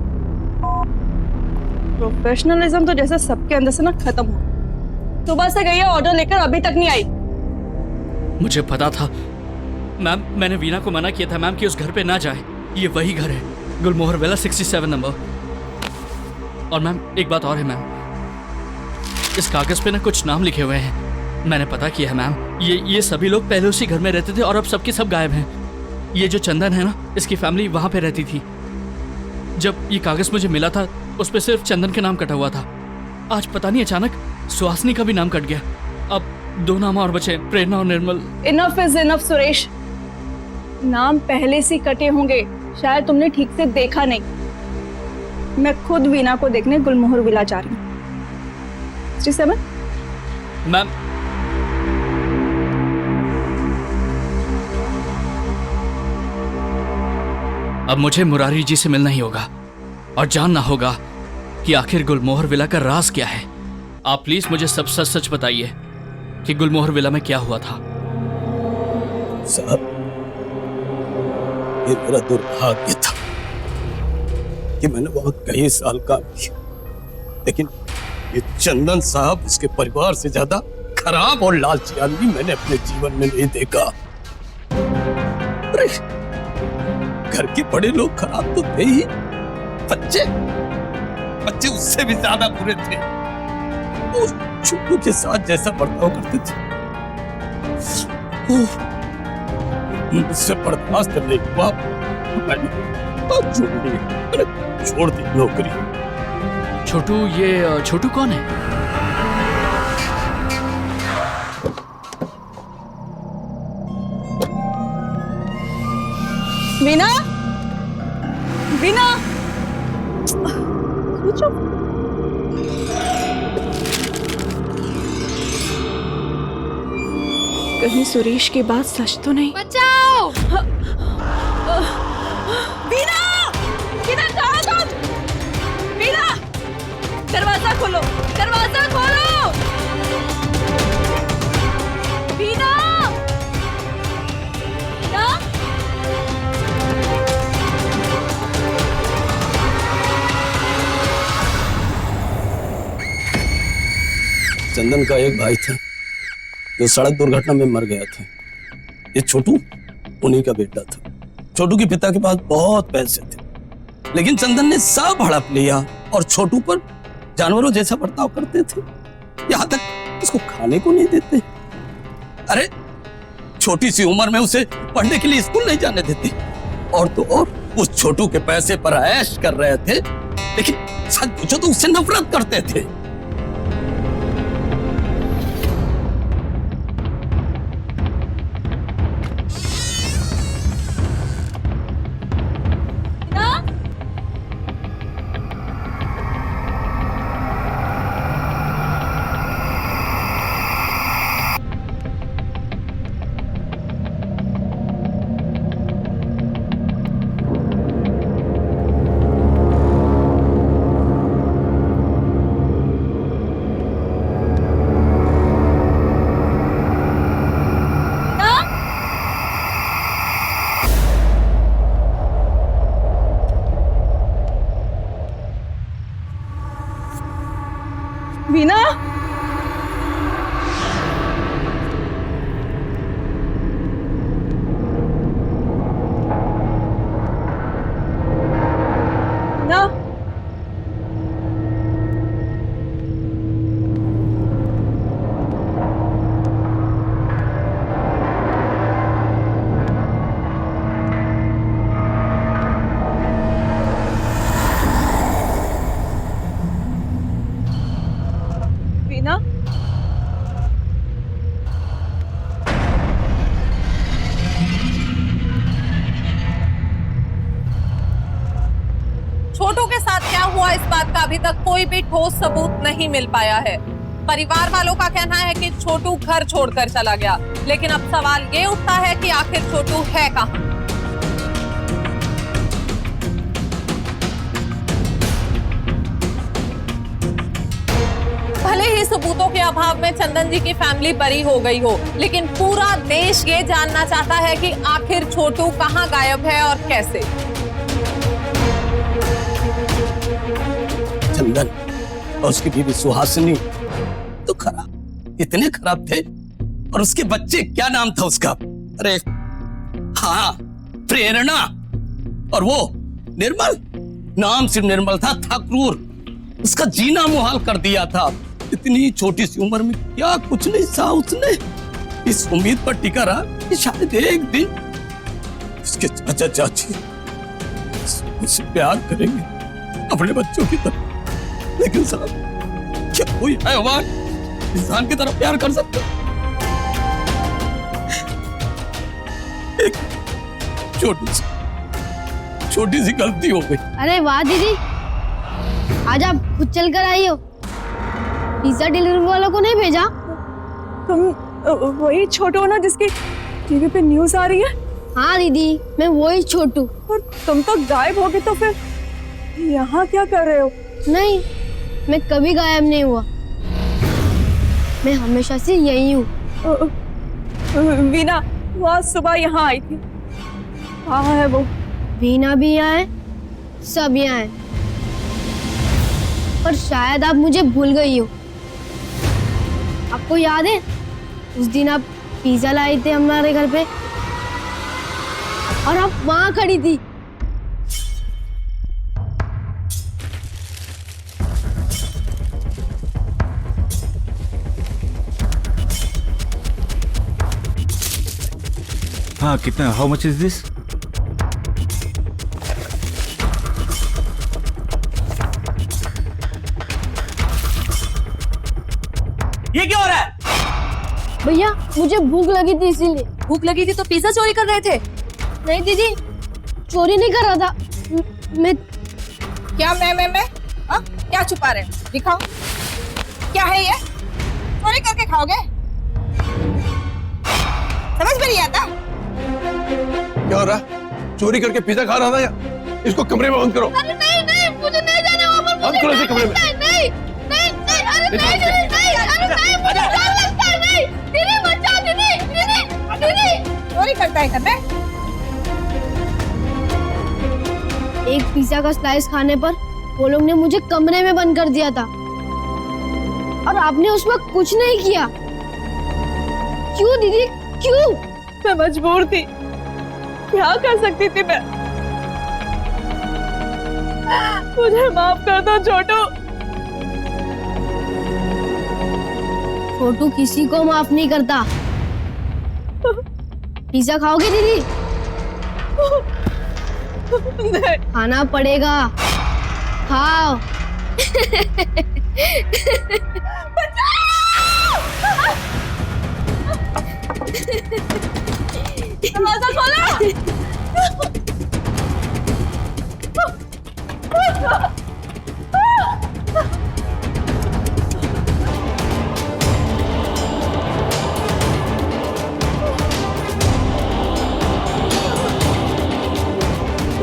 प्रोफेशनलिज्म तो जैसे सबके अंदर से ना खत्म हो। सुबह से गई है ऑर्डर लेकर, अभी तक नहीं आई। मुझे पता था मैम, मैंने वीना को मना किया था मैम कि उस घर पे ना जाए। ये वही घर है, गुलमोहर विला 67 नंबर। और मैम एक बात और है मैम, इस कागज पे ना कुछ नाम लिखे हुए हैं। मैंने पता किया है मैम, ये सभी लोग पहले उसी घर में रहते थे और अब सबके सब गायब हैं। ये जो चंदन है ना, इसकी फैमिली वहां पे रहती थी। जब ये कागज मुझे मिला था उस पर सिर्फ चंदन के नाम कटा हुआ था। आज पता नहीं अचानक सुहासनी का भी नाम कट गया। अब 2 नाम और बचे, प्रेरणा और Nirmal. Enough is enough Suresh. नाम पहले से कटे होंगे, शायद तुमने ठीक से देखा नहीं। मैं खुद वीना को देखने गुलमोहर विला जा रही हूँ। 67 मैम। अब मुझे मुरारी जी से मिलना ही होगा और जानना होगा कि आखिर गुलमोहर विला का राज क्या है। आप प्लीज मुझे सब सच सच बताइए कि गुलमोहर विला में क्या हुआ था। साहब, ये मेरा दुर्भाग्य था कि मैंने वहां कई साल काम किया, लेकिन ये चंदन साहब, इसके परिवार से ज्यादा खराब और लालची आदमी मैंने अपने जीवन में नहीं देखा। अरे घर के बड़े लोग खराब तो थे ही, बच्चे उससे भी ज्यादा बुरे थे। वो छोटू के साथ जैसा बर्ताव करते थे मुझसे बर्दाश्त नहीं हुआ। मैंने छोड़ दी नौकरी। छोटू, ये छोटू कौन है? Veena, Veena, switch off. कहीं सुरेश की बात सच तो नहीं? बचाओ! वीना, वीना कहाँ तुम? वीना, दरवाजा खोलो, दरवाजा खोलो। वीना, वीना। चंदन का एक भाई था जो सड़क दुर्घटना में मर गया था। ये छोटू उन्हीं का बेटा था। छोटू के पिता के पास बहुत पैसे थे, लेकिन चंदन ने सब हड़प लिया और छोटू पर जानवरों जैसा बर्ताव करते थे। यहाँ तक उसको खाने को नहीं देते। अरे छोटी सी उम्र में उसे पढ़ने के लिए स्कूल नहीं जाने देते। और तो और उस छोटू के पैसे पर ऐश कर रहे थे, लेकिन सच पूछो तो उससे नफरत करते थे। वीना, ना का अभी तक कोई भी ठोस सबूत नहीं मिल पाया है। परिवार वालों का कहना है कि छोटू घर छोड़कर चला गया, लेकिन अब सवाल ये उठता है कि आखिर छोटू है कहाँ। भले ही सबूतों के अभाव में चंदन जी की फैमिली बरी हो गई हो, लेकिन पूरा देश ये जानना चाहता है कि आखिर छोटू कहाँ गायब है और कैसे। चंदन और उसकी बीवी सुहासिनी तो खराब, इतने खराब थे। और उसके बच्चे, क्या नाम था उसका? अरे हाँ, प्रेरणा। और वो निर्मल, नाम सिर्फ निर्मल था क्रूर। उसका जीना मुहाल कर दिया था। इतनी छोटी सी उम्र में क्या कुछ नहीं सहा उसने। इस उम्मीद पर टिका रहा कि शायद एक दिन उसके चाचा चाची उससे प्यार करेंगे अपने बच्चों की तरह। लेकिन साहब, क्या कोई हैवान इंसान की तरह प्यार कर सकता? एक छोटी सी गलती हो गई। अरे वाह दीदी, आज आप खुद चल कर आई हो, पिज्जा डिलीवरी वालों को नहीं भेजा? तुम वही छोटू हो ना जिसकी टीवी पे न्यूज आ रही है? हाँ दीदी, मैं वही छोटू। और तुम तो गायब हो गए, तो फिर यहाँ क्या कर रहे हो? नहीं, मैं कभी गायब नहीं हुआ, मैं हमेशा से यही हूँ। वीना वो आज सुबह यहाँ आई थी, कहाँ है वो? वीना भी यहाँ है, सब यहाँ है, पर शायद आप मुझे भूल गई हो। आपको याद है उस दिन आप पिज्जा लाए थे हमारे घर पे और आप वहां खड़ी थी? हाँ, कितना? How much is this? ये क्या हो रहा है? भैया मुझे भूख लगी थी, इसीलिए। भूख लगी थी तो पिज्जा चोरी कर रहे थे? नहीं दीदी, चोरी नहीं कर रहा था मैं। क्या मैं? हाँ? क्या छुपा रहे? दिखाओ, क्या है ये? चोरी करके खाओगे? समझ में नहीं आता? क्या हो रहा? चोरी करके पिज्जा खा रहा था या? इसको कमरे में बंद करो। अरे नहीं, मुझे नहीं जाना वहाँ पर। बंद करो इसे कमरे में। नहीं, अरे नहीं, मुझे डर लगता है। नहीं, दीदी बचाओ, दीदी। चोरी करता है घर में? एक पिज्जा का स्लाइस खाने पर वो लोग ने मुझे कमरे में बंद कर दिया था और आपने उस वक्त कुछ नहीं किया। क्यों दीदी, क्यों? मैं मजबूर थी, क्या कर सकती थी मैं? मुझे माफ कर दो छोटू। छोटू किसी को माफ नहीं करता। पिज्जा खाओगे दीदी? नहीं। खाना पड़ेगा, खाओ। दरवाजा खोलो।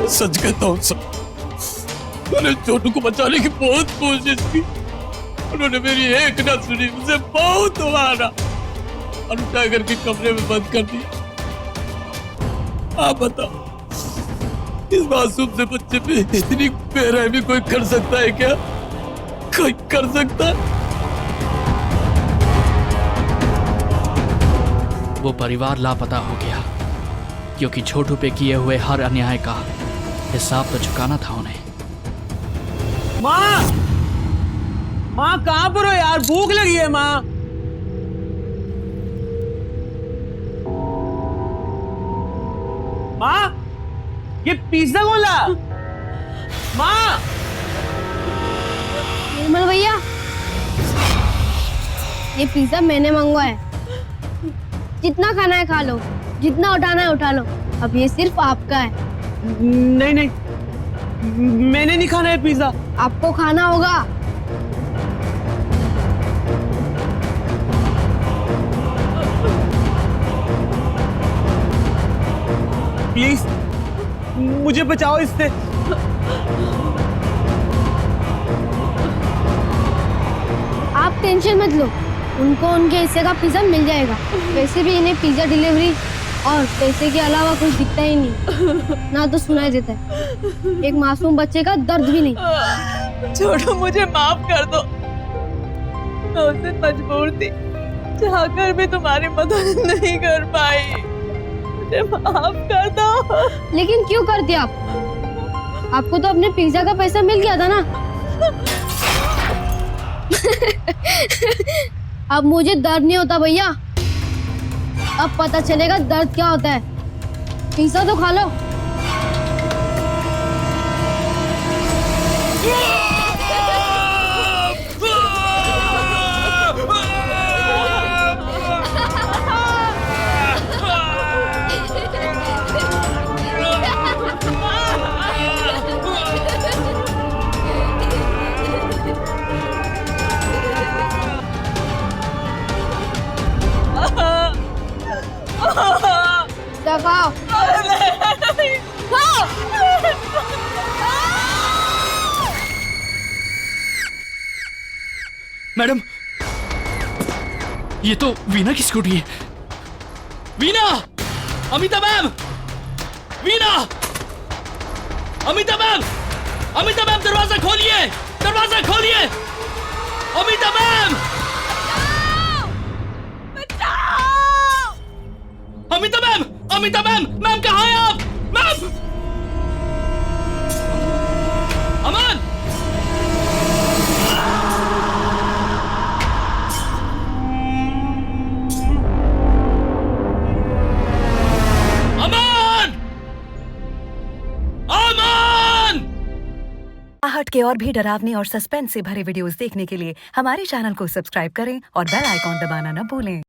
सच कहता हूँ सर, मैंने छोटू को बचाने की बहुत कोशिश की। उन्होंने मेरी एक ना सुनी, मुझे बहुत मारा और टाइगर के कमरे में बंद कर दिया। आप बताओ, इस मासूम से बच्चे पे इतनी बेरहमी कोई कर सकता है क्या? कोई कर सकता है? वो परिवार लापता हो गया क्योंकि छोटू पे किए हुए हर अन्याय का हिसाब तो चुकाना था उन्हें। माँ कहाँ पर हो यार? भूख लगी है माँ। माँ, ये पिज्जा कौन ला? माँ, निर्मल भैया, ये पिज्जा मैंने मंगवाया है। जितना खाना है खा लो, जितना उठाना है उठा लो। अब ये सिर्फ आपका है। नहीं, मैंने नहीं खाना है पिज्जा। आपको खाना होगा। प्लीज मुझे बचाओ इससे। आप टेंशन मत लो, उनको उनके हिस्से का पिज्जा मिल जाएगा। वैसे भी इन्हें पिज्जा डिलीवरी और पैसे के अलावा कुछ दिखता ही नहीं, ना तो सुनाई देता है। एक मासूम बच्चे का दर्द भी नहीं। छोड़ो, मुझे माफ कर दो। मैं उससे मजबूर थी, चाहकर भी तुम्हारी मदद नहीं कर पाई। मुझे माफ कर दो। लेकिन क्यों करती आप? आपको तो अपने पिज्जा का पैसा मिल गया था ना। अब मुझे दर्द नहीं होता भैया, अब पता चलेगा दर्द क्या होता है। पिज्जा तो खा लो। खाओ। मैडम, ये तो वीना की स्कूटी है। Veena! Amita ma'am! Veena! Amita ma'am! Amita ma'am, दरवाजा खोलिए! दरवाजा खोलिए! Amita ma'am! Amita ma'am! Amita ma'am! Ma'am कहाँ हैं आप? मैम! अमन! अमन! अमन! आहट के और भी डरावनी और सस्पेंस से भरे वीडियोस देखने के लिए हमारे चैनल को सब्सक्राइब करें और बेल आइकॉन दबाना न भूलें।